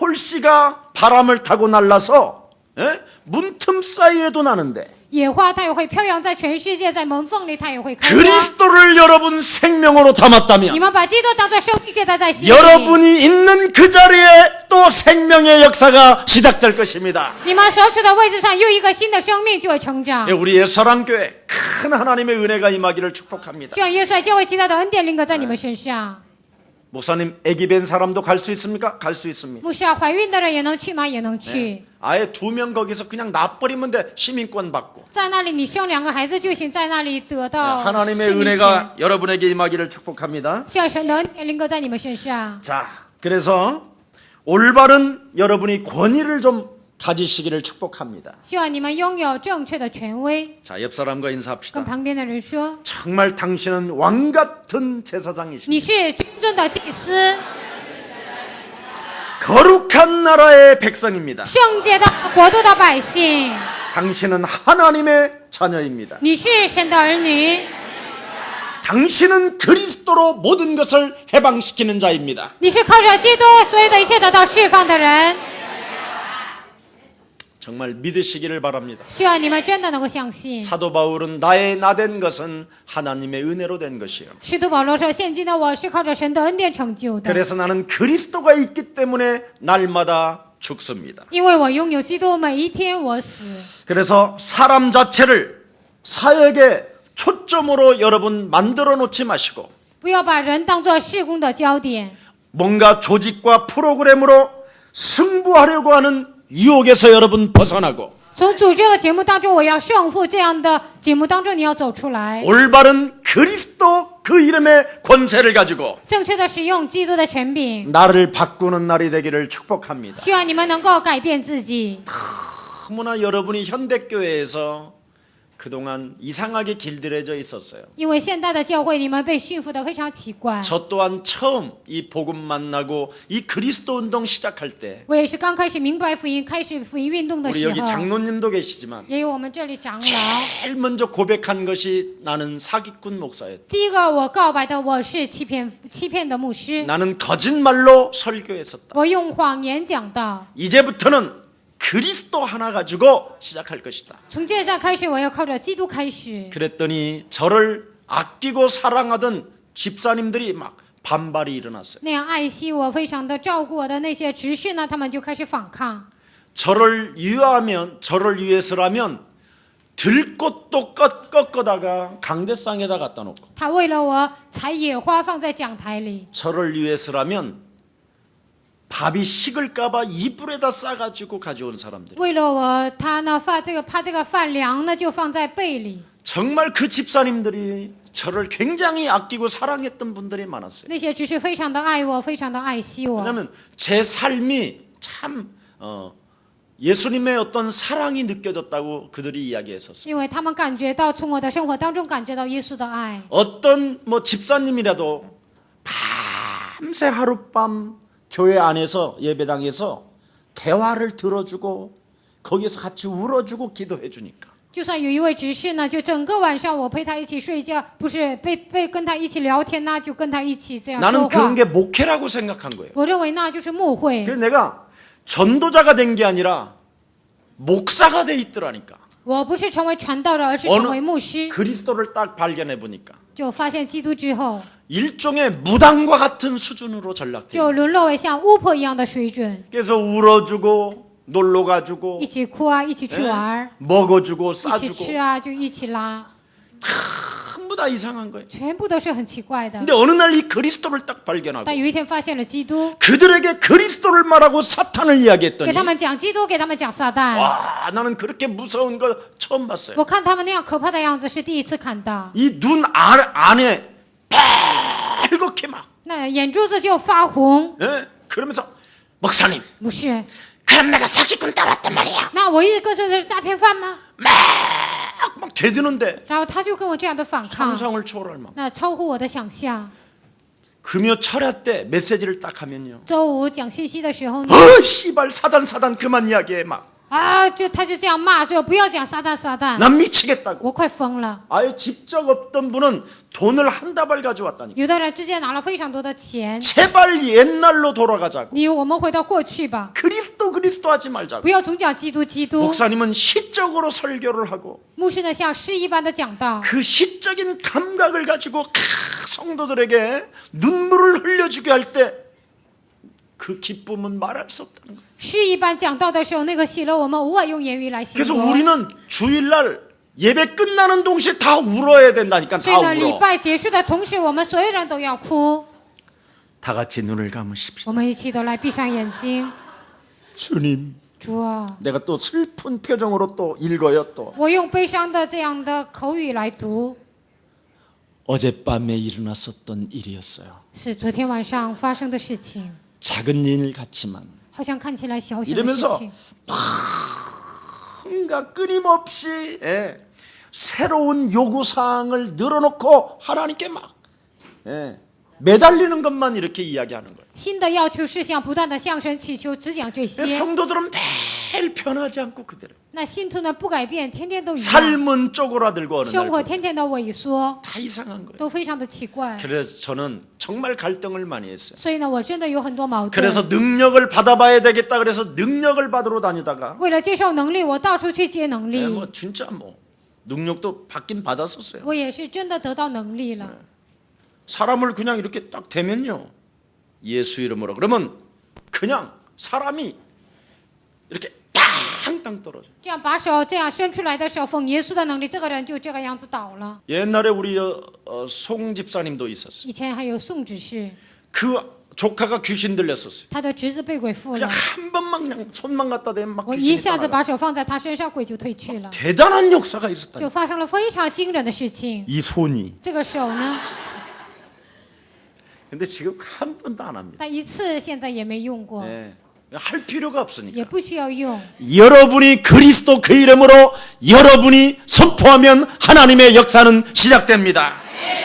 홀씨가 바람을 타고 날라서 문틈 사이에도 나는데 野花它也会飘扬在全世界，在门缝里它也会开花。 그리스도를 여러분 생명으로 你 담았다면 们把基督当作生命接待在心里， 여러분이 있는 그 자리에 또 생명의 역사가 시작될 것입니다. 你们所处的位置上又一个新的生命就会成长。 우리의 사랑교회 큰 하나님의 은혜가 임하기를 축복합니다. 希望耶稣爱教会极大的恩典临格在你们身上。 목사님 아기 뵌 사람도 갈 수 있습니까? 갈 수 있습니다. 牧师啊，怀孕的人也能去吗？也能去。 아예 2명 거기서 그냥 놔버리면 돼. 시민권 받고. 在那里你生2个孩子就行，在那里得到 하나님의 市民权。 은혜가 여러분에게 임하기를 축복합니다. 希望神的恩典临格在你们身上。 자, 그래서 올바른 여러분이 권위를 좀 가지시기를 축복합니다. 希望你们拥有正确的权威。 자, 옆 사람과 跟 인사합시다. 旁边的人说， 정말 당신은 왕 같은 제사장이십니다. 你是君尊的祭司， 거룩한 나라의 백성입니다. 圣洁的国度的百姓。 당신은 하나님의 자녀입니다. 你是神的儿女， 당신은 그리스도로 모든 것을 해방시키는 자입니다. 你是靠着基督所有的一切得到释放的人。 정말 믿으시기를 바랍니다. 希望你们真的能够相信。 사도 바울은 나의 나된 것은 하나님의 은혜로 된 것이요. 使徒保罗说：“现今的我是靠着神的恩典成就的， 그래서 나는 그리스도가 있기 때문에 날마다 죽습니다. 因为我拥有基督，每一天我死。 그래서 사람 자체를 사역의 초점으로 여러분 만들어 놓지 마시고 不要把人当作事工的焦点， 뭔가 조직과 프로그램으로 승부하려고 하는 유혹에서 여러분 벗어나고 从组织和节目当中，我要胜负这样的节目当中，你要走出来， 올바른 그리스도 그 이름의 권세를 가지고 正确的使用基督的权柄。 나를 바꾸는 날이 되기를 축복합니다. 希望你们能够改变自己。 너무나 여러분이 현대교회에서 그동안 이상하게 길들여져 있었어요. 因为现代的教会你们被驯服的非常奇怪。 저 또한 처음 이 복음 만나고 이 그리스도 운동 시작할 때 我也是刚开始明白福音、开始福音运动的 우리 时 여기 候， 장로님도 계시지만 也有我们这里长老。 제일 먼저 고백한 것이 나는 사기꾼 목사였다. 第一个我告白的，我是欺骗的牧师， 나는 거짓말로 설교했었다. 我用谎言讲道。 이제부터는 그리스도 하나 가지고 시작할 것이다. 从现在开始，我要靠着基督开始。 그랬더니 저를 아끼고 사랑하던 집사님들이 막 반발이 일어났어요. 那样爱惜我、非常的照顾我的那些执事呢，他们就开始反抗。 저를 위해서라면 들꽃도 꺾어다가 강대상에다 갖다 놓고 他为了我采野花放在讲台里， 저를 위해서라면 밥이 식을까봐 이불에다 싸가지고 가져온 사람들. 为了我，他呢怕这个饭凉呢，就放在被里。 정말 그 집사님들이 저를 굉장히 아끼고 사랑했던 분들이 많았어요. 那些执事非常的爱我，非常的爱惜我， 왜냐하면 제 삶이 참 예수님의 어떤 사랑이 느껴졌다고 그들이 이야기했었어요. 因为他们感觉到从我的生活当中感觉到耶稣的爱。 어떤 집사님이라도 밤새 하룻밤 교회 안에서 예배당에서 대화를 들어주고 거기서 같이 울어주고 기도해 주니까 就算有一位执事呢，就整个晚上我陪他一起睡觉，不是被跟他一起聊天呢，就跟他一起这样 나는 说 그런 话。 게 목회라고 생각한 거예요. 我认为那就是牧会。 그래서 내가 전도자가 된 게 아니라 목사가 돼 있더라니까. 我不是成为传道人，而是成为牧师。 그리스도를 딱 발견해 보니까 就发现基督之后， 일종의 무당과 같은 수준으로 전락돼요. 就沦落为像巫婆一样的水准， 그래서 울어주고 놀러 가주고 一起哭啊，一起去玩， 먹어주고 一起 싸주고 吃啊，就一起拉， 전부 다 이상한 거예요. 全部都是很奇怪的。 근데 어느 날 이 그리스도를 딱 발견하고 但有一天发现了基督， 그들에게 그리스도를 말하고 사탄을 给 이야기했더니 他们讲基督，给他们讲撒旦。 와 나는 그렇게 무서운 거 처음 봤어요. 我看他们那样可怕的样子是第一次看到， 이 눈 안에 빨갛게 막 那眼珠子就发红。 예? 그러면서 목사님 不是， 그럼 내가 사기꾼 따랐단 말이야. 那我一直跟随的是诈骗犯吗？ 막 대드는데 然后他就跟我这样的反抗， 상상을 초월할 만. 那超乎我的想象。 금요 철야 때 메시지를 딱 하면요. 周五讲信息的时候呢， 씨발 사단 그만 이야기해 막. 他就这样骂说不要讲撒旦撒旦， 난 미치겠다고. 我快疯了。 아예 직접 없던 분은 돈을 한 다발 가져왔다니까. 有的人直接拿了非常多的钱， 제발 옛날로 돌아가자고. 我们回到过去吧， 그리스도 하지 말자고. 不要总讲基督基督。 목사님은 시적으로 설교를 하고 牧师呢像诗一般的讲道， 그 시적인 감각을 가지고 성도들에게 눈물을 흘려주게 할 때 그 기쁨은 말할 수 없다는 거예요. 诗一般讲道的时候，那个喜乐我们无法用言语来形 그래서 容。 우리는 주일날 예배 끝나는 동시에 다 울어야 된다니까. 所 다 以呢，礼 울어. 拜结束的同时，我们所有人都要哭。 다 같이 눈을 감으십시오. 我们一起都来闭上眼睛。 주님, 主啊， 내가 또 슬픈 표정으로 또 읽어요. 또 我用悲伤的这样的口语来读， 어젯밤에 일어났었던 일이었어요. 是昨天晚上发生的事情， 작은 일 같지만 好像看起来小小的事 이러면서 情。 뭔가 끊임없이 새로운 요구사항을 늘어놓고 하나님께 막 매달리는 것만 이렇게 이야기하는 거예요. 新的要求事项不断的向神祈求，只讲这些。 근데 성도들은 매일 변하지 않고 그대로 那信徒呢不改变，天天都一样， 삶은 쪼그라들고 어느 生活 날 天天的萎缩， 다 이상한 거예요. 都非常的奇怪。 그래서 저는 정말 갈등을 많이 했어요. 所以呢，我真的有很多矛盾。 그래서 능력을 받아봐야 되겠다 그래서 능력을 받으러 다니다가 为了接受能力，我到处去接能力。 뭐 진짜 뭐 능력도 받긴 받았었어요. 我也是真的得到能力了。 사람을 그냥 이렇게 딱 대면요. 예수 이름으로. 그러면 그냥 사람이 이렇게 땅땅 떨어져. 这样把手这样伸出来的时候，奉耶稣的能力，这个人就这个样子倒了。 옛날에 우리 송 집사님도 있었어요. 以前还有宋执事， 그 조카가 귀신 들렸었어요. 他的侄子被鬼附 그냥 了， 한 번만 그냥 손만 갖다 대면 막 我一 귀신이 下子 떠나가. 把手放在他身上，鬼就退去了， 대단한 역사가 있었다. 就发生了非常惊人的事情。 이 손이. 这个手呢， 근데 지금 한 번도 안 합니다. 他一次现在也没用过。 네. 할 필요가 없으니까. 也不需要用。 여러분이 그리스도 그 이름으로 여러분이 선포하면 하나님의 역사는 시작됩니다.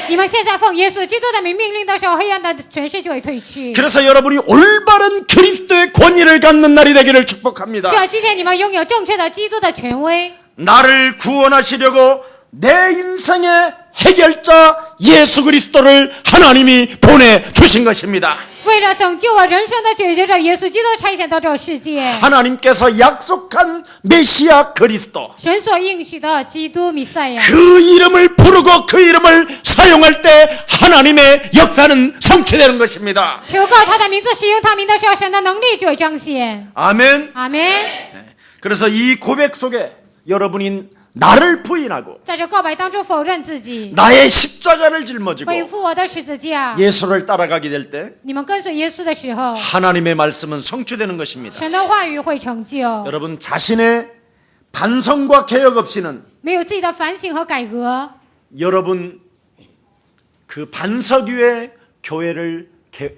你们现在奉耶稣基督的名命令的时候，黑暗的权势就会退去。 그래서 여러분이 올바른 그리스도의 권위를 갖는 날이 되기를 축복합니다. 需要今天你们拥有正确的基督的权威， 나를 구원하시려고 내 인생의 해결자 예수 그리스도를 하나님이 보내주신 것입니다. 为了拯救我人生的解决者耶稣基督差遣到这个世界。 하나님께서 약속한 메시아 그리스도 神所应许的基督弥赛亚， 그 이름을 부르고 그 이름을 사용할 때 하나님의 역사는 성취되는 것입니다. 求告他的名字，使用他名的时候，神的能力就会彰显。 아멘. 阿门。 그래서 이 고백 속에 여러분이 나를 부인하고 在这告白当中否认自己， 나의 십자가를 짊어지고 背负我的十字架。 예수를 따라가게 될 때 你们跟随耶稣的时候， 하나님의 말씀은 성취되는 것입니다. 神的话语会成就。 여러분 자신의 반성과 개혁 없이는 没有自己的反省和改革， 여러분 그 반석 위에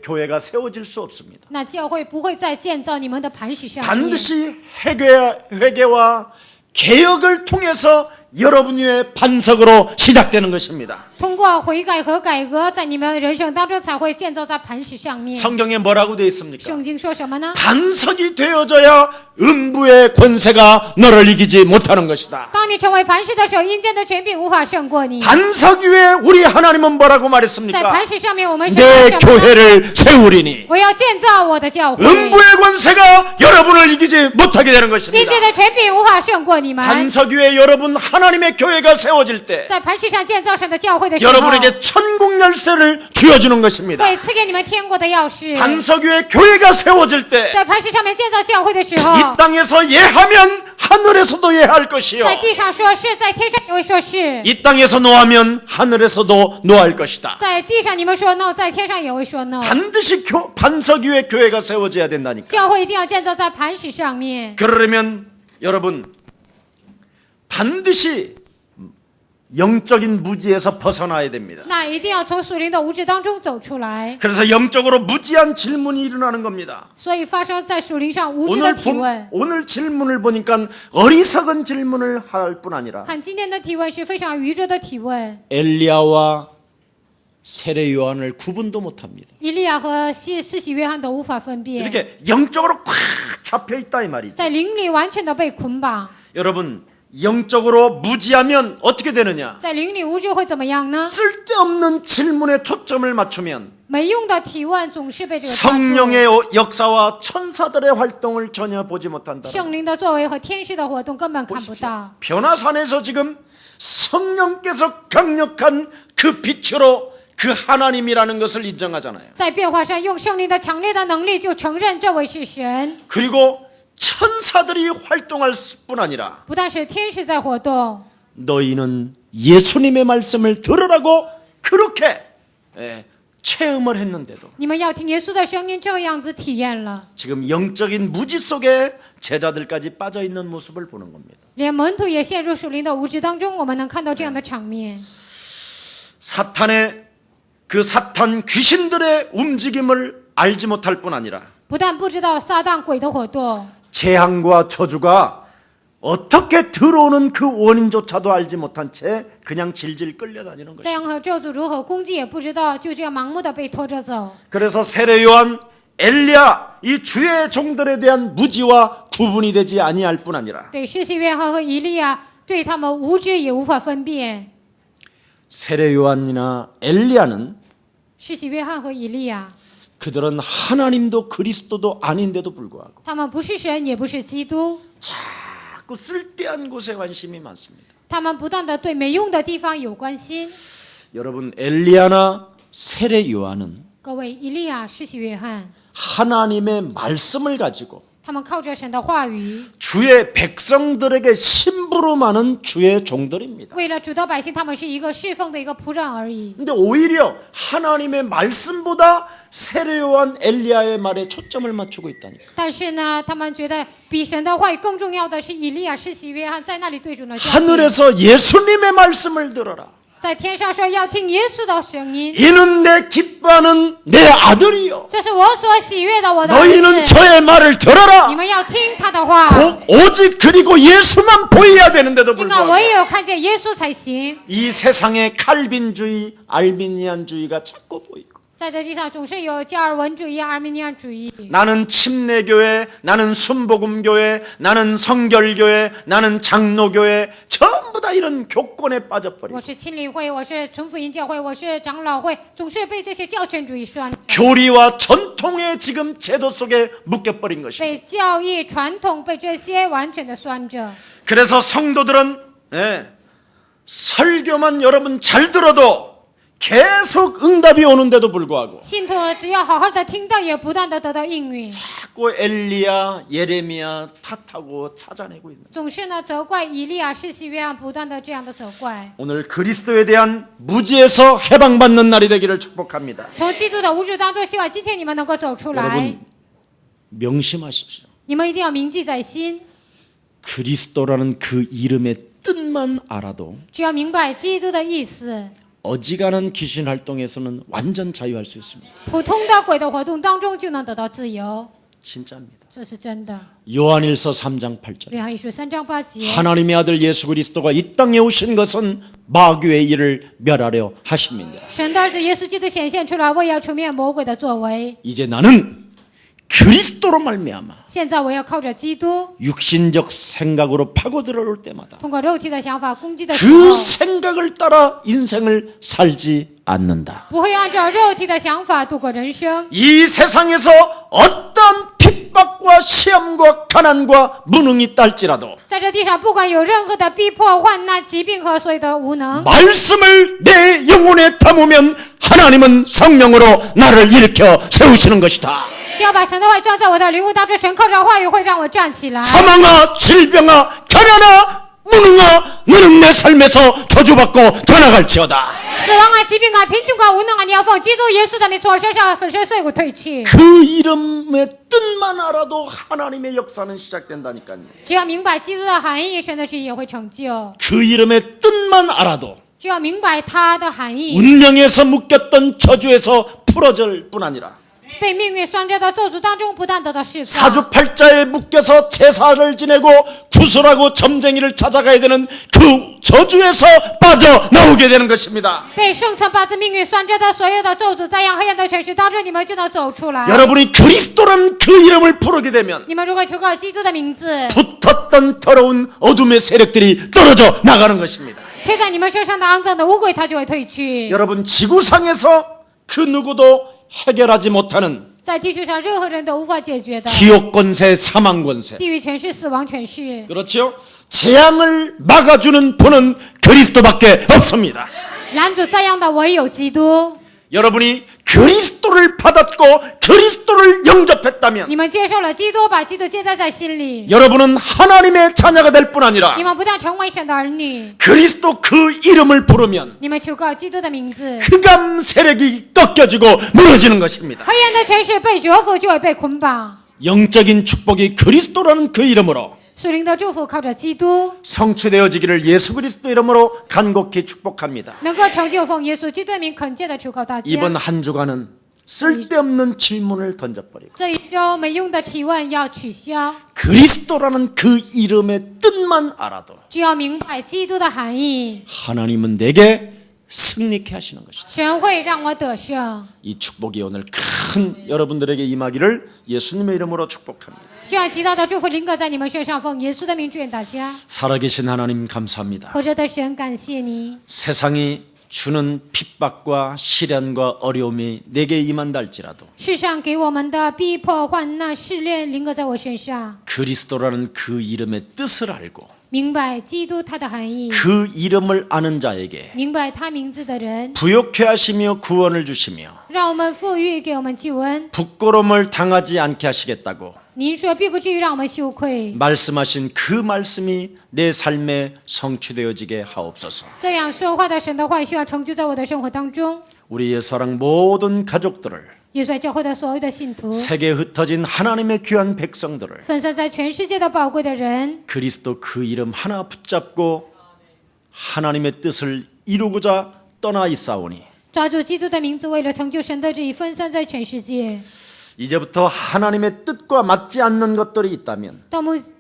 교회가 세워질 수 없습니다. 那教会不会再建造你们的磐石上面。 반드시 회개와 개혁을 통해서 여러분 위에 반석으로 시작되는 것입니다. 通过悔改和改革，在你们人生当中才会建造在磐石上面。 성경에 뭐라고 되어 있습니까? 圣经说什么呢？ 반석이 되어져야 음부의 권세가 너를 이기지 못하는 것이다. 当你成为磐石的时候，阴间的权柄无法胜过你。 반석 위에 우리 하나님은 뭐라고 在 말했습니까? 磐石上面，我们神 내 说什么呢？ 교회를 세우리니 我要建造我的教会。 음부의 권세가 여러분을 이기지 못하게 되는 阴 것입니다. 间的权柄无法胜过你们。 반석 위에 여러분 하나님의 교회가 세워질 때 在磐石上建造神的教会的时候， 여러분에게 천국 열쇠를 쥐어주는 것입니다. 会赐给你们天国的钥匙。 반석 위에 교회가 세워질 때 在磐石上面建造教会的时候， 이 땅에서 예하면 하늘에서도 예할 것이요 在地上说是，在天上也会说是。 이 땅에서 노하면 하늘에서도 노할 것이다. 在地上你们说 no， 在天上也会说 no。 반드시 반석 위에 교회가 세워져야 된다니까. 教会一定要建造在磐石上面。 그러려면 여러분 반드시 영적인 무지에서 벗어나야 됩니다. 那一定要从属灵的无知当中走出来。 그래서 영적으로 무지한 질문이 일어나는 겁니다. 所以发生在属灵上无知的提问。 오늘 질문을 보니까 어리석은 질문을 할 뿐 아니라 看今天的提问是非常愚拙的提问。 엘리야와 세례 요한을 구분도 못합니다. 以利亚和施洗约翰都无法分辨， 이렇게 영적으로 꽉 잡혀 있다 이 말이죠. 在灵里完全的被捆绑。 여러분 영적으로 무지하면 어떻게 되느냐? 在灵里无知会怎么样呢？ 쓸데없는 질문에 초점을 맞추면 没用的提问总是被这个抓住。 성령의 역사와 천사들의 활동을 전혀 보지 못한다. 圣灵的作为和天使的活动根本看不 보십시오. 到。 변화산에서 지금 성령께서 강력한 그 빛으로 그 하나님이라는 것을 인정하잖아요. 在变化上用圣灵的强烈的能力就承认这位是神， 그리고 천사들이 활동할 뿐 아니라 不但是天使在活动， 너희는 예수님의 말씀을 들으라고 그렇게 체험을 했는데도 你们要听耶稣的声音，这样子体验了， 지금 영적인 무지 속에 제자들까지 빠져 있는 모습을 보는 겁니다. 连门徒也陷入属灵的无知当中。我们能看到这样的场面。 사탄의 그 사탄 귀신들의 움직임을 알지 못할 뿐 아니라 不但不知道撒旦鬼的活动， 재앙과 저주가 어떻게 들어오는 그 원인조차도 알지 못한 채 그냥 질질 끌려다니는 灾 것입니다. 殃和咒诅如何攻击也不知道，就这样盲目的被拖着走。 그래서 세례 요한, 엘리야 이 주의 종들에 대한 무지와 구분이 되지 아니할 뿐 아니라 对施洗约翰和以利亚，对他们无知也无法分辨。 세례 요한이나 엘리야는 施洗约翰和以利亚， 그들은 하나님도 그리스도도 아닌데도 불구하고 他们不是神，也不是基督， 자꾸 쓸데한 곳에 관심이 많습니다. 他们不断的对没用的地方有关心。 여러분 엘리야나 세례 요한은 各位，以利亚、施洗约翰， 하나님의 말씀을 가지고 他们靠着神的话语， 주의 백성들에게 심부름하는 주의 종들입니다. 为了主的百姓，他们是一个侍奉的一个仆人而已。 근데 오히려 하나님의 말씀보다 세례 요한 엘리야의 말에 초점을 맞추고 있다니까. 但是呢，他们觉得比神的话语更重要的是以利亚、施洗约翰在那里对准了焦点。 하늘에서 예수님의 말씀을 들어라. 在天上说要听耶稣的声音， 이는 내 기뻐하는 내 아들이요 这是我所喜悦的我的儿 너희는 子， 저의 말을 你 들어라 们要听他的话， 오직 그리고 예수만 보여야 되는데도 应该 불구하고 唯有看见耶稣才行。 이 세상에 칼빈주의, 알미니안주의가 자꾸 보이고 在这地上总是有加尔文主义、阿尔米尼亚主义。 나는 침례교회, 나는 순복음교회, 나는 성결교회, 나는 장로교회 전부 다 이런 교권에 빠져버리고 我是清理会，我是纯福音教会，我是长老会，总是被这些教权主义拴， 교리와 전통의 지금 제도 속에 묶여버린 것입니다. 被教义传统被这些完全的拴着。 그래서 성도들은 설교만 여러분 잘 들어도 계속 응답이 오는데도 불구하고 信徒只要好好的听到，也不断的得到应允， 자꾸 엘리야, 예레미야 탓하고 찾아내고 있는 总是呢责怪以利亚、施洗约翰，不断的这样的责怪。 오늘 그리스도에 대한 무지에서 해방받는 날이 되기를 축복합니다. 从基督的无助当中，希望今天你们能够走出来。 여러분 명심하십시오. 你们一定要铭记在心， 그리스도라는 그 이름의 뜻만 알아도 只要明白基督的意思， 어지간한 귀신 활동에서는 완전 자유할 수 있습니다. 普通的鬼的活动当中就能得到自由， 진짜입니다. 这是真的。 요한일서 3장 8절 约翰一书3章8节， 하나님의 아들 예수 그리스도가 이 땅에 오신 것은 마귀의 일을 멸하려 하십니다. 神的儿子耶稣基督显现出来，为要除灭魔鬼的作为。 이제 나는 그리스도로 말미암아 现在我要靠着基督， 육신적 생각으로 파고 들어올 때마다 通过肉体的想法攻击的时 그 候， 생각을 따라 인생을 살지 않는다. 不会按照肉体的想法度过人生。 이 세상에서 어떤 핍박과 시험과 가난과 무능이 딸지라도 在这地上，不管有任何的逼迫、患难、疾病和所有的无能， 말씀을 내 영혼에 담으면 하나님은 성령으로 나를 일으켜 세우시는 것이다. 只要把神的话装在我的灵魂当中，神靠着话语会让我站起来。 사망아, 질병아, 가난아, 무능아, 너는 내 삶에서 저주받고 떠나갈지어다. 死亡啊、疾病啊、贫穷啊、无能啊，你要奉基督耶稣的名从我身上粉身碎骨退去。 그 이름의 뜻만 알아도 하나님의 역사는 시작된다니까요. 只要明白基督的含义，神的旨意也会成就。 그 이름의 뜻만 알아도 只要明白它的含义， 운명에서 묶였던 저주에서 풀어질 뿐 아니라 被命运拴着的咒诅当中不断得到释放。 사주팔자에 묶여서 제사를 지내고 구슬하고 점쟁이를 찾아가야 되는 그 저주에서 빠져나오게 되는 것입니다. 被圣城八字命运拴着的所有的咒诅，在样黑暗的权势当中，你们就能走出来。 여러분이 그리스도라는 그 이름을 부르게 되면 你们如果求告基督的名字， 붙었던 더러운 어둠의 세력들이 떨어져 나가는 것입니다. 贴在你们身上的肮脏的污鬼，它就会退去。 여러분 지구상에서 그 누구도 해결하지 못하는 在地球上，任何人都无法解决的 지옥 권세, 사망 권세. 地狱权势、死亡权势， 그렇죠? 재앙을 막아주는 분은 그리스도밖에 없습니다. 拦阻这样的唯有基督。 여러분이 그리스도를 받았고 그리스도를 영접했다면 你们接受了基督，把基督接待在心里， 여러분은 하나님의 자녀가 될 뿐 아니라 你们不但成为神的儿女， 그리스도 그 이름을 부르면 你们求告基督的名字， 흑암 세력이 꺾여지고 무너지는 것입니다. 黑暗的权势被折服，就会被捆绑。 영적인 축복이 그리스도라는 그 이름으로 属灵的祝福靠着基督， 성취되어지기를 예수 그리스도 이름으로 간곡히 축복합니다. 能够成就，奉耶稣基督的名恳切的求告大家。 이번 한 주간은 쓸데없는 질문을 던져버리고 这一周没用的提问要取消， 그리스도라는 그 이름의 뜻만 알아도 只要明白基督的含义， 하나님은 내게 승리케 하시는 것이다. 神会让我得胜。 이 축복이 오늘 큰 여러분들에게 임하기를 예수님의 이름으로 축복합니다. 希望极大的祝福临格在你们身上，奉耶稣的名祝愿大家。 살아계신 하나님 감사합니다. 活着的神，感谢你。 세상이 주는 핍박과 시련과 어려움이 내게 임한다 할지라도 世上给我们的逼迫、患难、试炼，临格在我身上。 그리스도라는 그 이름의 뜻을 알고 明白基督它的含义， 그 이름을 아는 자에게 明白他名字的人， 부욕해 하시며 구원을 주시며 让我们富裕，给我们救恩。 부끄러움을 당하지 않게 하시겠다고 您说必不至于让我们羞愧， 말씀하신 그 말씀이 내 삶에 성취되어지게 하옵소서. 这样说话的神的话需要成就在我的生活当中。 우리의 사랑 모든 가족들을 耶稣教会的所有的信徒， 세계에 흩어진 하나님의 귀한 백성들을 分散在全世界的宝贵的人， 그리스도 그 이름 하나 붙잡고 하나님의 뜻을 이루고자 떠나 있사오니 抓住基督的名字，为了成就神的旨意，分散在全世界。 이제부터 하나님의 뜻과 맞지 않는 것들이 있다면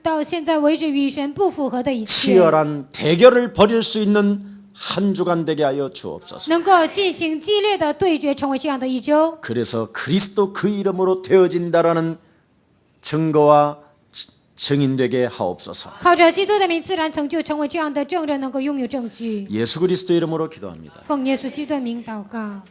到现在为止，与神不符合的一切， 치열한 대결을 벌일 수 있는 한 주간 되게 하여 주옵소서. 能够进行激烈的对决，成为这样的一周。 그래서 그리스도 그 이름으로 되어진다라는 증거와 증인되게 하옵소서. 靠着基督的名，自然成就，成为这样的证人，能够拥有证据。 예수 그리스도 이름으로 기도합니다. 奉耶稣基督的名祷告。